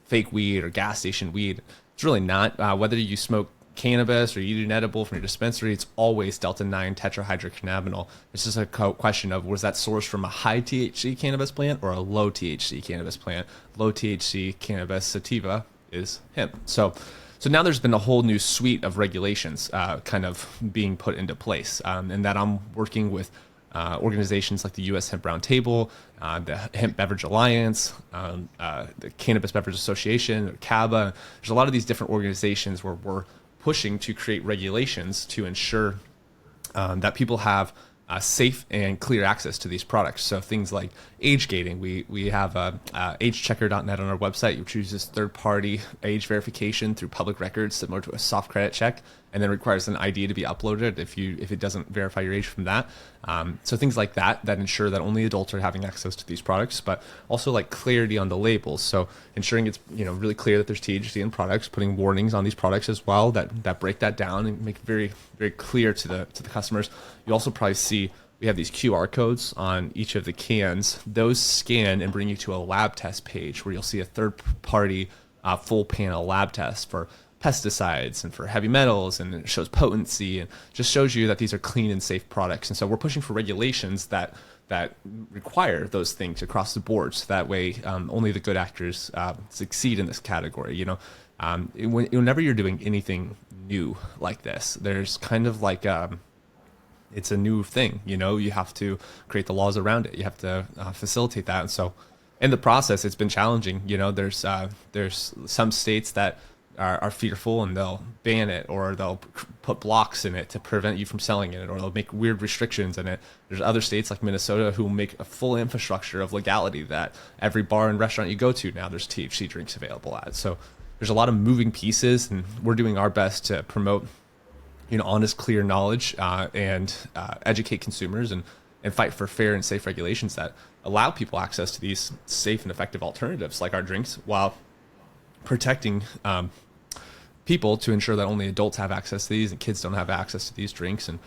fake weed or gas station weed. It's really not. Whether you smoke cannabis or you eat an edible from your dispensary, it's always Delta 9 tetrahydrocannabinol. It's just a question of, was that sourced from a high THC cannabis plant or a low THC cannabis plant? Low THC cannabis sativa is hemp. So now there's been a whole new suite of regulations kind of being put into place, and that I'm working with organizations like the U.S. Hemp Roundtable, the Hemp Beverage Alliance, the Cannabis Beverage Association, or CABA. There's a lot of these different organizations where we're pushing to create regulations to ensure that people have safe and clear access to these products. So things like age gating. We have agechecker.net on our website, which uses third-party age verification through public records, similar to a soft credit check, and then requires an ID to be uploaded if it doesn't verify your age from that. So things like that ensure that only adults are having access to these products, but also like clarity on the labels. So ensuring it's, you know, really clear that there's THC in products, putting warnings on these products as well that break that down and make it very, very clear to the customers. You also probably see we have these QR codes on each of the cans. Those scan and bring you to a lab test page where you'll see a third-party full panel lab test for pesticides and for heavy metals, and it shows potency and just shows you that these are clean and safe products. And so we're pushing for regulations that require those things across the board, so that way only the good actors succeed in this category. You know, whenever you're doing anything new like this, there's kind of like it's a new thing. You know, you have to create the laws around it. You have to facilitate that. And so in the process, it's been challenging. You know, there's some states that are fearful, and they'll ban it, or they'll put blocks in it to prevent you from selling it, or they'll make weird restrictions in it. There's other states like Minnesota who will make a full infrastructure of legality that every bar and restaurant you go to now there's THC drinks available at. So there's a lot of moving pieces, and we're doing our best to promote, honest, clear knowledge, and educate consumers, and fight for fair and safe regulations that allow people access to these safe and effective alternatives like our drinks, while protecting people to ensure that only adults have access to these and kids don't have access to these drinks, and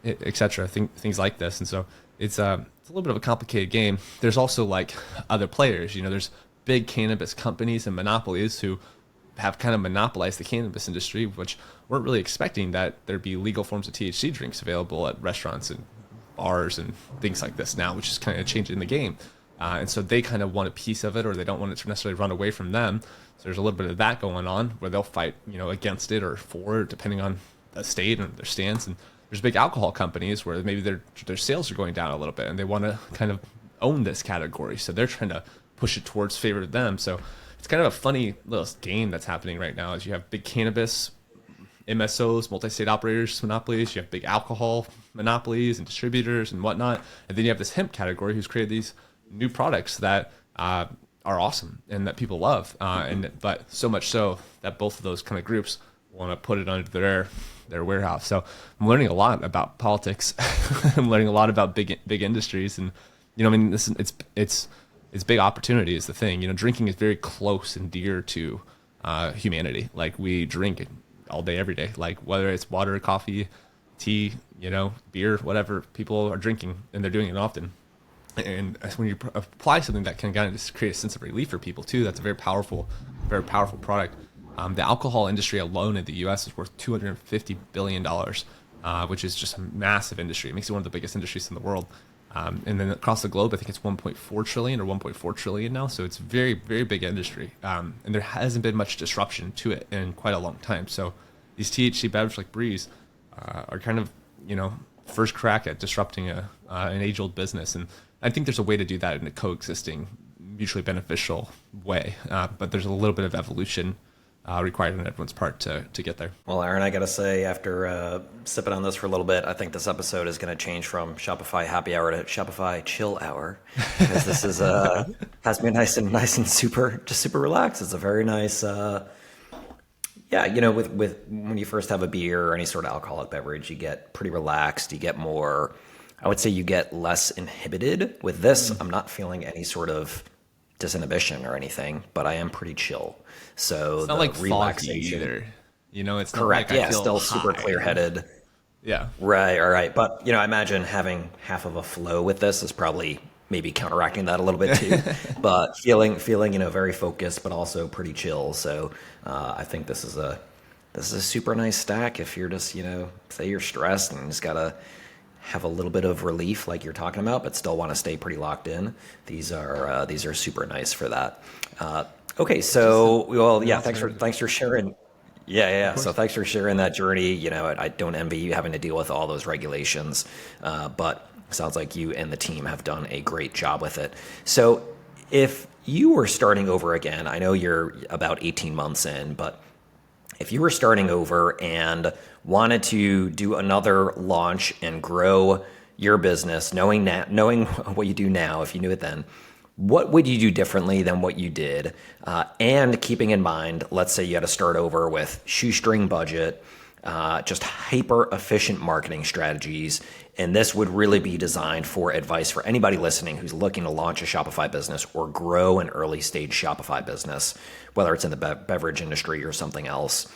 et cetera, things like this. And so it's a little bit of a complicated game. There's also like other players, there's big cannabis companies and monopolies who have kind of monopolized the cannabis industry, which weren't really expecting that there'd be legal forms of THC drinks available at restaurants and bars and things like this now, which is kind of changing the game. And so they kind of want a piece of it, or they don't want it to necessarily run away from them. So there's a little bit of that going on where they'll fight, against it or for it, depending on the state and their stance. And there's big alcohol companies where maybe their sales are going down a little bit, and they want to kind of own this category. So they're trying to push it towards favor them. So it's kind of a funny little game that's happening right now, as you have big cannabis MSOs, multi-state operators, monopolies. You have big alcohol monopolies and distributors and whatnot. And then you have this hemp category who's created these new products that are awesome and that people love. But so much so that both of those kind of groups want to put it under their warehouse. So I'm learning a lot about politics. I'm learning a lot about big industries. And, it's big opportunity is the thing. Drinking is very close and dear to humanity. Like, we drink all day, every day, like whether it's water, coffee, tea, beer, whatever people are drinking, and they're doing it often. And when you apply something that can kind of just create a sense of relief for people too, that's a very powerful product. The alcohol industry alone in the U.S. is worth $250 billion, which is just a massive industry. It makes it one of the biggest industries in the world. And then across the globe, I think it's 1.4 trillion or 1.4 trillion now. So it's very, very big industry. And there hasn't been much disruption to it in quite a long time. So these THC beverages like BRÄZ are kind of, first crack at disrupting an age-old business. And I think there's a way to do that in a coexisting, mutually beneficial way. But there's a little bit of evolution required on everyone's part to get there. Well, Aaron, I got to say, after sipping on this for a little bit, I think this episode is going to change from Shopify Happy Hour to Shopify Chill Hour, because this is has been nice and super relaxed. It's a very nice, with when you first have a beer or any sort of alcoholic beverage, you get pretty relaxed. You get more, I would say, you get less inhibited. With this, I'm not feeling any sort of disinhibition or anything, but I am pretty chill. So it's not like relaxation either. It's correct. Not like still super clear-headed. Yeah. Right. All right. But I imagine having half of a flow with this is probably maybe counteracting that a little bit too. But feeling very focused, but also pretty chill. So I think this is a super nice stack if you're just say you're stressed and just gotta have a little bit of relief like you're talking about, but still want to stay pretty locked in. These are super nice for that. Okay, so thanks for sharing. Yeah. So thanks for sharing that journey. I don't envy you having to deal with all those regulations, but it sounds like you and the team have done a great job with it. So if you were starting over again, I know you're about 18 months in, but if you were starting over and wanted to do another launch and grow your business, knowing what you do now, if you knew it then, what would you do differently than what you did? And keeping in mind, let's say you had to start over with shoestring budget, just hyper efficient marketing strategies. And this would really be designed for advice for anybody listening who's looking to launch a Shopify business or grow an early stage Shopify business, whether it's in the beverage industry or something else.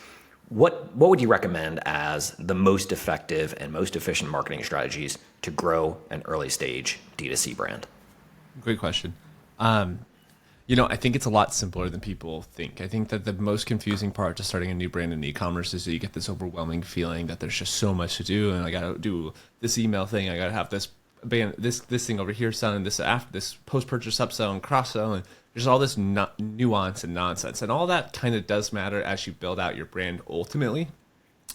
What would you recommend as the most effective and most efficient marketing strategies to grow an early stage D2C brand? Great question. I think it's a lot simpler than people think. I think that the most confusing part to starting a new brand in e-commerce is that you get this overwhelming feeling that there's just so much to do, and I got to do this email thing, I got to have this thing over here selling this after this post-purchase upsell and cross-sell, and there's all this nuance and nonsense, and all that kind of does matter as you build out your brand ultimately.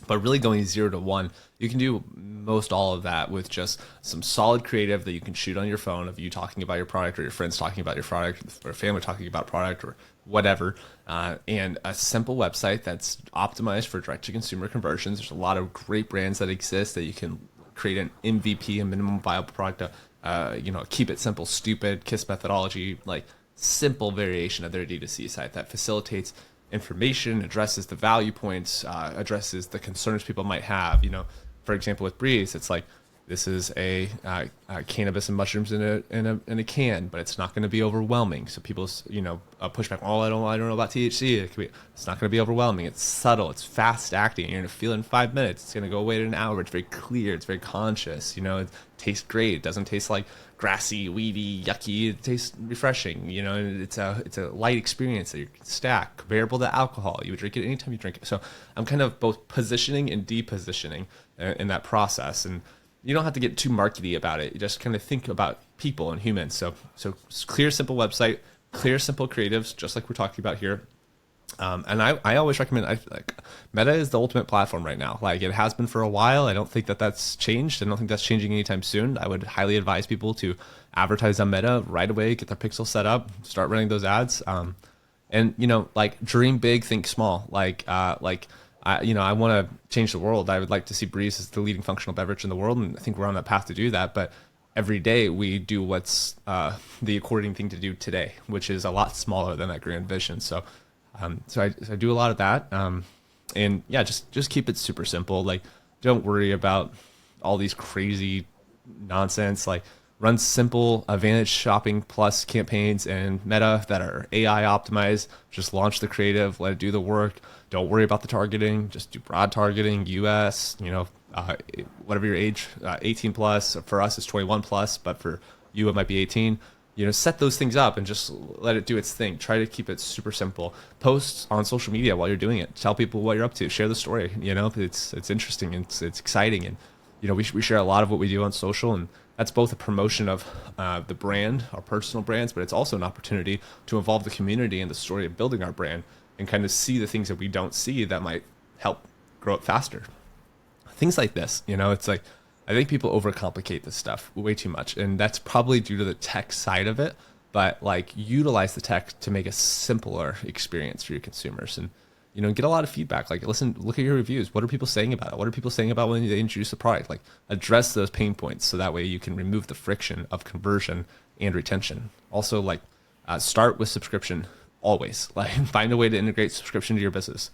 But really going 0 to 1, you can do most all of that with just some solid creative that you can shoot on your phone of you talking about your product, or your friends talking about your product, or family talking about product, or whatever. And a simple website that's optimized for direct-to-consumer conversions. There's a lot of great brands that exist that you can create an MVP, a minimum viable product, keep it simple, stupid, KISS methodology, like simple variation of their D2C site that facilitates information, addresses the value points, addresses the concerns people might have. For example, with BRÄZ, it's like, this is a cannabis and mushrooms in a can, but it's not going to be overwhelming. So people, push back. Oh, I don't know about THC. It's not going to be overwhelming. It's subtle. It's fast acting. You're going to feel it in 5 minutes. It's going to go away in an hour. It's very clear. It's very conscious. It tastes great. It doesn't taste like grassy, weedy, yucky. It tastes refreshing. And it's a light experience that you can stack, comparable to alcohol. You would drink it anytime you drink it. So I'm kind of both positioning and depositioning in that process. And you don't have to get too markety about it. You just kind of think about people and humans. So clear, simple website, clear, simple creatives, just like we're talking about here. And I always recommend, Meta is the ultimate platform right now. Like, it has been for a while. I don't think that's changed. I don't think that's changing anytime soon. I would highly advise people to advertise on Meta right away, get their pixel set up, start running those ads. And dream big, think small. I want to change the world. I would like to see BRÄZ as the leading functional beverage in the world, and I think we're on that path to do that. But every day we do what's the according thing to do today, which is a lot smaller than that grand vision. So I do a lot of that, and yeah, just keep it super simple. Like, don't worry about all these crazy nonsense. Like, run simple Advantage Shopping Plus campaigns and Meta that are AI optimized. Just launch the creative, let it do the work. Don't worry about the targeting. Just do broad targeting, US, whatever your age, 18 plus. For us, it's 21 plus, but for you, it might be 18. Set those things up and just let it do its thing. Try to keep it super simple. Post on social media while you're doing it. Tell people what you're up to. Share the story. It's interesting and it's exciting. And, we share a lot of what we do on social, and that's both a promotion of the brand, our personal brands, but it's also an opportunity to involve the community in the story of building our brand and kind of see the things that we don't see that might help grow it faster. Things like this, it's like, I think people overcomplicate this stuff way too much, and that's probably due to the tech side of it, but utilize the tech to make a simpler experience for your consumers, and get a lot of feedback. Look at your reviews. What are people saying about it? What are people saying about when they introduce the product? Address those pain points so that way you can remove the friction of conversion and retention. Also, start with subscription always. Find a way to integrate subscription to your business.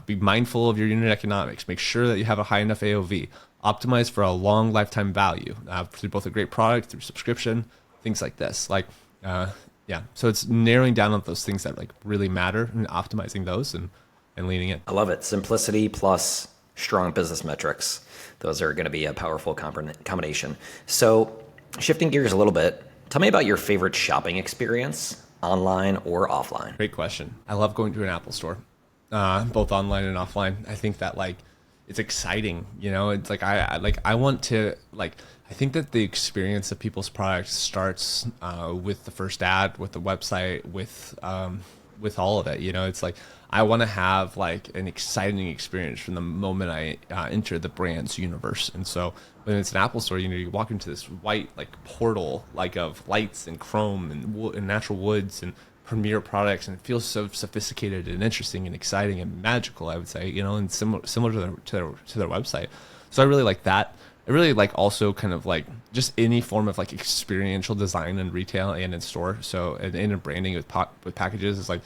Be mindful of your unit economics. Make sure that you have a high enough AOV. Optimize for a long lifetime value through both a great product, through subscription, things like this. So it's narrowing down on those things that really matter and optimizing those and leaning in. I love it. Simplicity plus strong business metrics. Those are going to be a powerful combination. So shifting gears a little bit, tell me about your favorite shopping experience, online or offline. Great question. I love going to an Apple store, both online and offline. I think that it's exciting. It's I want to I think that the experience of people's products starts with the first ad, with the website, with all of it. It's I want to have an exciting experience from the moment I enter the brand's universe. And so when it's an Apple store, you walk into this white portal of lights and chrome and natural woods and premier products, and it feels so sophisticated and interesting and exciting and magical, I would say, and similar to their website. So I really like that. I really also kind of just any form of experiential design in retail and in store. So and in branding with packages is I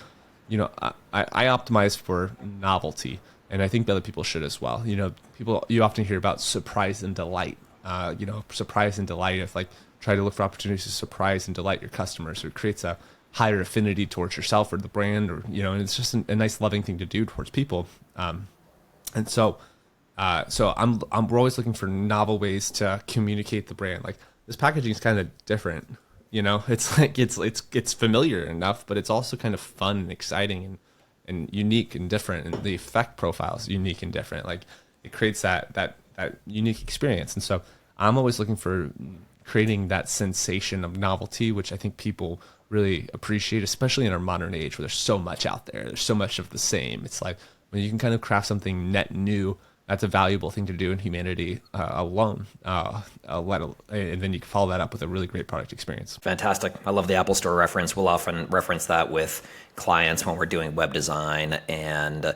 optimize for novelty, and I think that other people should as well. You often hear about surprise and delight. Surprise and delight. If try to look for opportunities to surprise and delight your customers, so it creates a higher affinity towards yourself or the brand, or and it's just a nice loving thing to do towards people. And so we're always looking for novel ways to communicate the brand. This packaging is kind of different. It's familiar enough, but it's also kind of fun and exciting and unique and different, and the effect profile is unique and different. It creates that unique experience. And so I'm always looking for creating that sensation of novelty, which I think people really appreciate, especially in our modern age where there's so much out there. There's so much of the same. It's when you can kind of craft something net new that's a valuable thing to do in humanity alone. And then you can follow that up with a really great product experience. Fantastic. I love the Apple Store reference. We'll often reference that with clients when we're doing web design. And,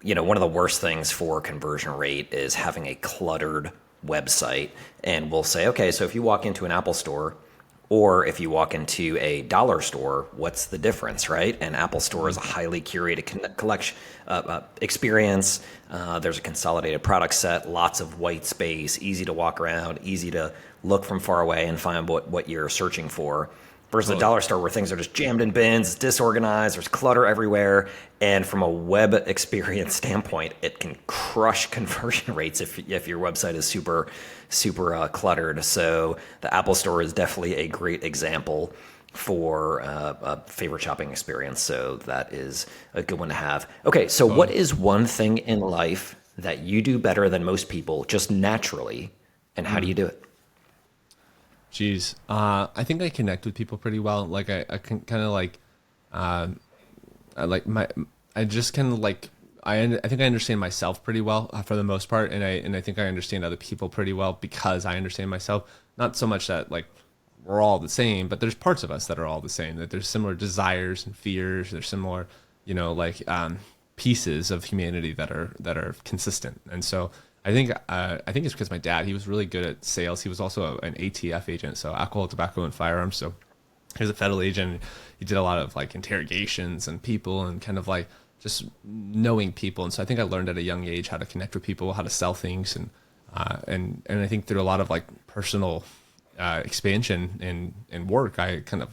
one of the worst things for conversion rate is having a cluttered website. And we'll say, okay, so if you walk into an Apple Store, or if you walk into a dollar store, what's the difference, right? And Apple Store is a highly curated collection experience. There's a consolidated product set, lots of white space, easy to walk around, easy to look from far away and find what you're searching for. Versus a dollar store where things are just jammed in bins, disorganized, there's clutter everywhere. And from a web experience standpoint, it can crush conversion rates if your website is super cluttered. So the Apple Store is definitely a great example for a favorite shopping experience. So that is a good one to have. Okay, so what is one thing in life that you do better than most people just naturally, and how do you do it? Geez, I think I connect with people pretty well. Like I can kind of like, I just kind of like, I think I understand myself pretty well for the most part, and I think I understand other people pretty well because I understand myself. Not so much that like we're all the same, but there's parts of us that are all the same. That there's similar desires and fears. There's similar, pieces of humanity that are consistent, and so. I think it's because my dad, he was really good at sales. He was also an ATF agent, so alcohol, tobacco, and firearms. So he was a federal agent. He did a lot of like interrogations and people and kind of like just knowing people. And so I think I learned at a young age how to connect with people, how to sell things, and I think through a lot of like personal expansion and work, I kind of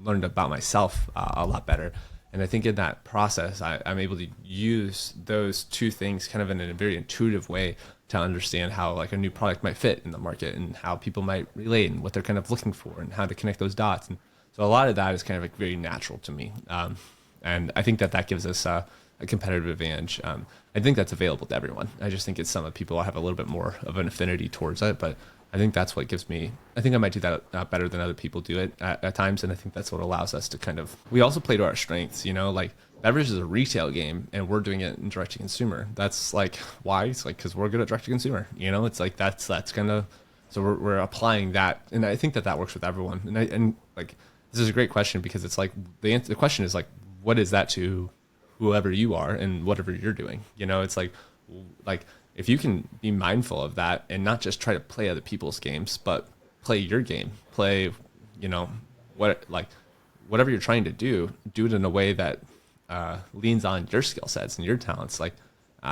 learned about myself a lot better. And I think in that process, I'm able to use those two things kind of in a very intuitive way to understand how like a new product might fit in the market and how people might relate and what they're kind of looking for and how to connect those dots. And so a lot of that is kind of like very natural to me. And I think that gives us a competitive advantage. I think that's available to everyone. I just think it's some of people have a little bit more of an affinity towards it, but I think that's what gives me, I think I might do that better than other people do it at times. And I think that's what allows us to kind of, we also play to our strengths, like Beverage is a retail game and we're doing it in direct to consumer. That's like, why? It's like, cause we're good at direct to consumer, it's like, that's kind of, so we're applying that. And I think that works with everyone. And like, this is a great question because it's like, the question is like, what is that to whoever you are and whatever you're doing? It's like, if you can be mindful of that and not just try to play other people's games, but play your game, whatever you're trying to do it in a way that leans on your skill sets and your talents. Like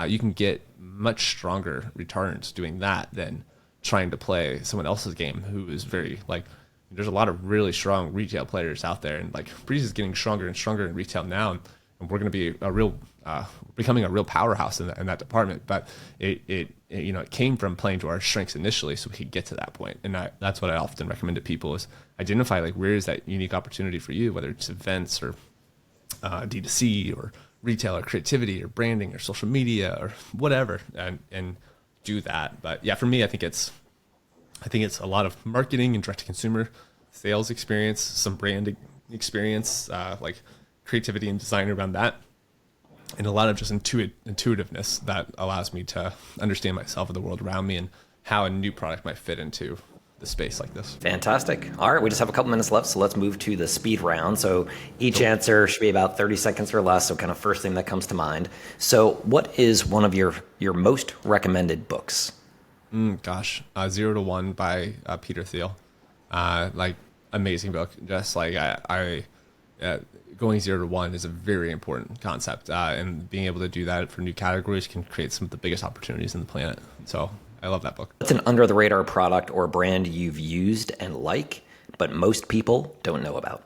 you can get much stronger returns doing that than trying to play someone else's game who is very like, there's a lot of really strong retail players out there, and like BRÄZ is getting stronger and stronger in retail now, and we're going to be becoming a real powerhouse in that department. But it came from playing to our strengths initially, so we could get to that point. And that's what I often recommend to people is identify like where is that unique opportunity for you, whether it's events or D2C or retail or creativity or branding or social media or whatever, and do that. But yeah, for me, I think it's a lot of marketing and direct to consumer sales experience, some brand experience, like creativity and design around that, and a lot of just intuitiveness that allows me to understand myself and the world around me and how a new product might fit into the space like this. Fantastic. All right, we just have a couple minutes left, so let's move to the speed round. So each answer should be about 30 seconds or less, so kind of first thing that comes to mind. So what is one of your most recommended books? 0 to 1 by Peter Thiel. Amazing book. Just like going 0 to 1 is a very important concept, and being able to do that for new categories can create some of the biggest opportunities in the planet. So I love that book. What's an under the radar product or brand you've used and like, but most people don't know about?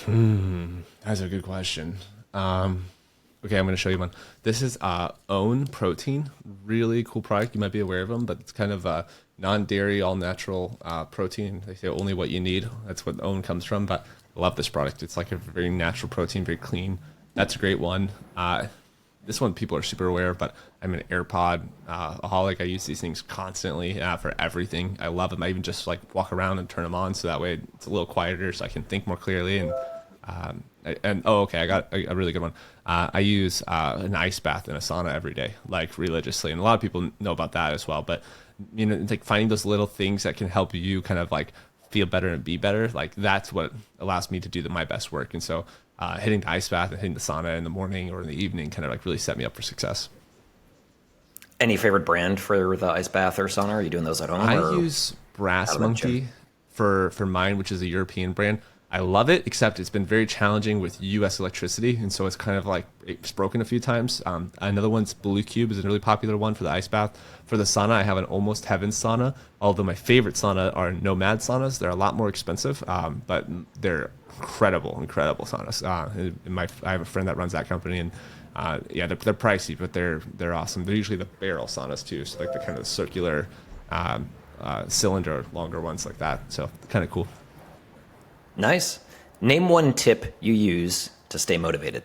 That's a good question. Okay, I'm going to show you one. This is Own Protein. Really cool product. You might be aware of them, but it's kind of a non-dairy, all-natural protein. They say only what you need. That's what Own comes from, but I love this product. It's like a very natural protein, very clean. That's a great one. This one people are super aware of, but I'm an AirPod aholic. I use these things constantly for everything. I love them. I even just like walk around and turn them on so that way it's a little quieter so I can think more clearly. And Okay, I got a really good one. I use an ice bath and a sauna every day, like religiously, and a lot of people know about that as well. But it's like finding those little things that can help you kind of like feel better and be better. Like that's what allows me to do my best work. And so hitting the ice bath and hitting the sauna in the morning or in the evening kind of like really set me up for success. Any favorite brand for the ice bath or sauna? Are you doing those at home? I or use Brass out of the gym? Monkey for mine, which is a European brand. I love it, except it's been very challenging with U.S. electricity, and so it's kind of like it's broken a few times. Another one's Blue Cube is a really popular one for the ice bath. For the sauna, I have an Almost Heaven sauna. Although my favorite sauna are Nomad saunas. They're a lot more expensive, but they're incredible saunas. I have a friend that runs that company, and yeah, they're pricey, but they're awesome. They're usually the barrel saunas too, so like the kind of circular cylinder, longer ones like that. So kind of cool. Nice. Name one tip you use to stay motivated.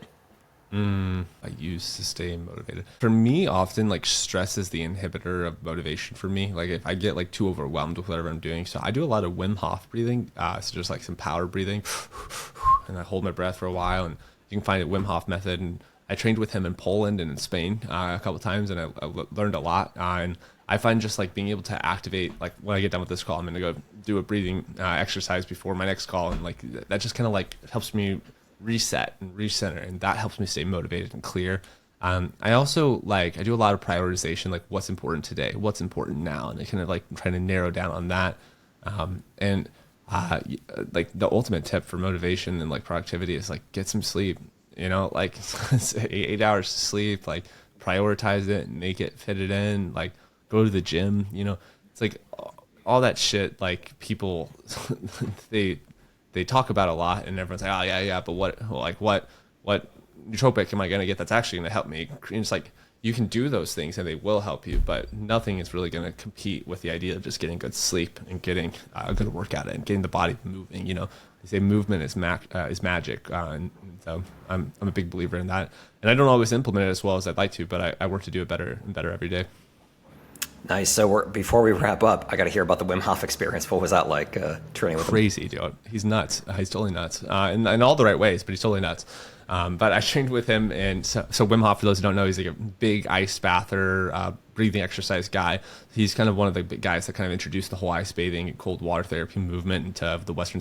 I use to stay motivated. For me, often like stress is the inhibitor of motivation for me. Like if I get like too overwhelmed with whatever I'm doing, so I do a lot of Wim Hof breathing. So just like some power breathing, and I hold my breath for a while. And you can find a Wim Hof method. And I trained with him in Poland and in Spain a couple of times, and I learned a lot. And I find just like being able to activate, like when I get done with this call, I'm gonna go do a breathing exercise before my next call, and like that just kind of like helps me reset and recenter, and that helps me stay motivated and clear. I also I do a lot of prioritization, like what's important today, what's important now, and I kind of like trying to narrow down on that. And like the ultimate tip for motivation and like productivity is like get some sleep. Like 8 hours of sleep, like prioritize it and make it fit it in, like go to the gym. It's like all that shit, like people they talk about a lot, and everyone's like, oh yeah, but what nootropic am I going to get that's actually going to help me? And it's like you can do those things and they will help you, but nothing is really going to compete with the idea of just getting good sleep and getting a good workout and getting the body moving. They say movement is magic, and so I'm a big believer in that. And I don't always implement it as well as I'd like to, but I work to do it better and better every day. Nice. So before we wrap up, I got to hear about the Wim Hof experience. What was that like training with him? Crazy, dude. He's nuts. He's totally nuts. In all the right ways, but he's totally nuts. But I trained with him, and so Wim Hof, for those who don't know, he's like a big ice bather, breathing exercise guy. He's kind of one of the big guys that kind of introduced the whole ice bathing and cold water therapy movement into the Western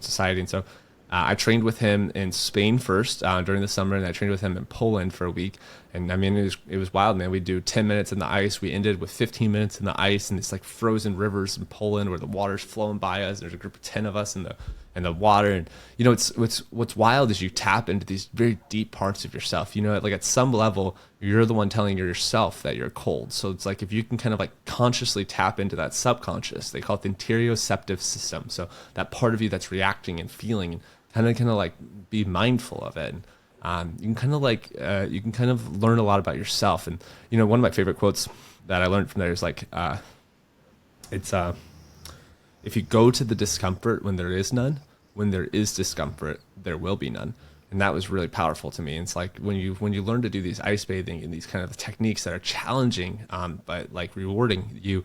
society. And so I trained with him in Spain first during the summer, and I trained with him in Poland for a week. And I mean, it was wild, man. We'd do 10 minutes in the ice. We ended with 15 minutes in the ice, and it's like frozen rivers in Poland where the water's flowing by us. There's a group of 10 of us in the water. And what's wild is you tap into these very deep parts of yourself. Like at some level, you're the one telling yourself that you're cold. So it's like if you can kind of like consciously tap into that subconscious, they call it the interoceptive system. So that part of you that's reacting and feeling, and kind of like be mindful of it. And you can kind of learn a lot about yourself. And one of my favorite quotes that I learned from there is like, it's if you go to the discomfort when there is none, when there is discomfort, there will be none. And that was really powerful to me. And it's like when you learn to do these ice bathing and these kind of techniques that are challenging, but like rewarding, you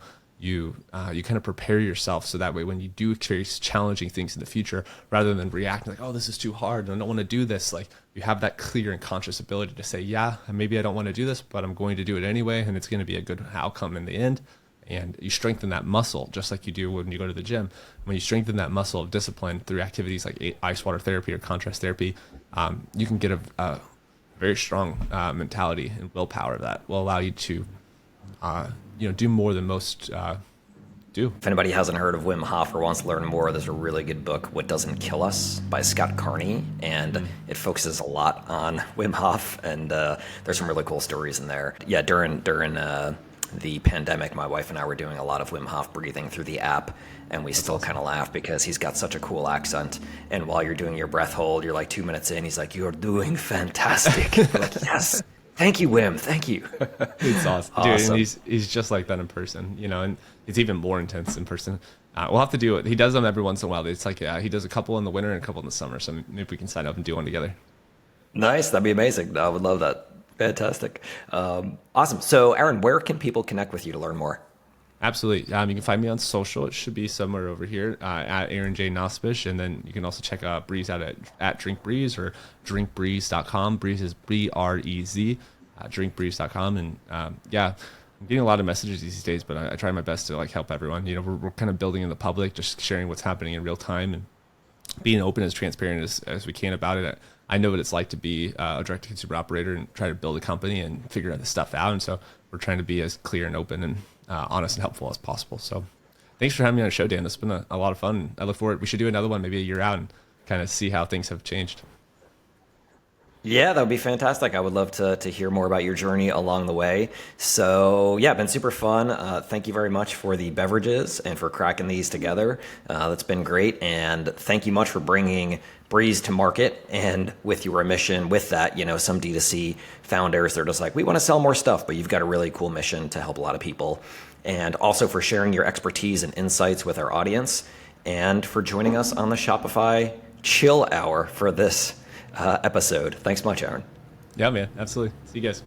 kind of prepare yourself so that way when you do experience challenging things in the future, rather than reacting like, oh, this is too hard and I don't want to do this, like you have that clear and conscious ability to say, yeah, maybe I don't want to do this, but I'm going to do it anyway, and it's going to be a good outcome in the end. And you strengthen that muscle just like you do when you go to the gym. When you strengthen that muscle of discipline through activities like ice water therapy or contrast therapy, you can get a very strong mentality and willpower that will allow you to do more than most do. If anybody hasn't heard of Wim Hof or wants to learn more, there's a really good book, What Doesn't Kill Us by Scott Carney, and it focuses a lot on Wim Hof, and there's some really cool stories in there. Yeah, during the pandemic, my wife and I were doing a lot of Wim Hof breathing through the app, and we still kind of laugh because he's got such a cool accent. And while you're doing your breath hold, you're like 2 minutes in, he's like, "You're doing fantastic." We're like, "Yes, thank you, Wim, thank you." It's awesome, dude. And he's just like that in person, and it's even more intense in person. We'll have to do it. He does them every once in a while. It's like he does a couple in the winter and a couple in the summer. So maybe we can sign up and do one together. Nice, that'd be amazing. I would love that. Fantastic. Awesome. So, Aaron, where can people connect with you to learn more? Absolutely. You can find me on social. It should be somewhere over here at Aaron J. Nosbisch. And then you can also check out BRĒZ out at Drink BRĒZ or drinkbrez.com. BREZ is BREZ, drinkbrez.com. And yeah, I'm getting a lot of messages these days, but I try my best to like help everyone. You know, we're kind of building in the public, just sharing what's happening in real time and being open, as transparent as we can about it. I know what it's like to be a direct-to-consumer operator and try to build a company and figure this stuff out. And so we're trying to be as clear and open and honest and helpful as possible. So thanks for having me on the show, Dan. It's been a lot of fun. I look forward. We should do another one maybe a year out and kind of see how things have changed. Yeah, that would be fantastic. I would love to hear more about your journey along the way. So yeah, been super fun. Thank you very much for the beverages and for cracking these together. That's been great. And thank you much for bringing BRÄZ to market. And with your mission with that, you know, some D2C founders, they're just like, we want to sell more stuff, but you've got a really cool mission to help a lot of people. And also for sharing your expertise and insights with our audience, and for joining us on the Shopify Chill Hour for this episode. Thanks much, Aaron. Yeah, man. Absolutely. See you guys.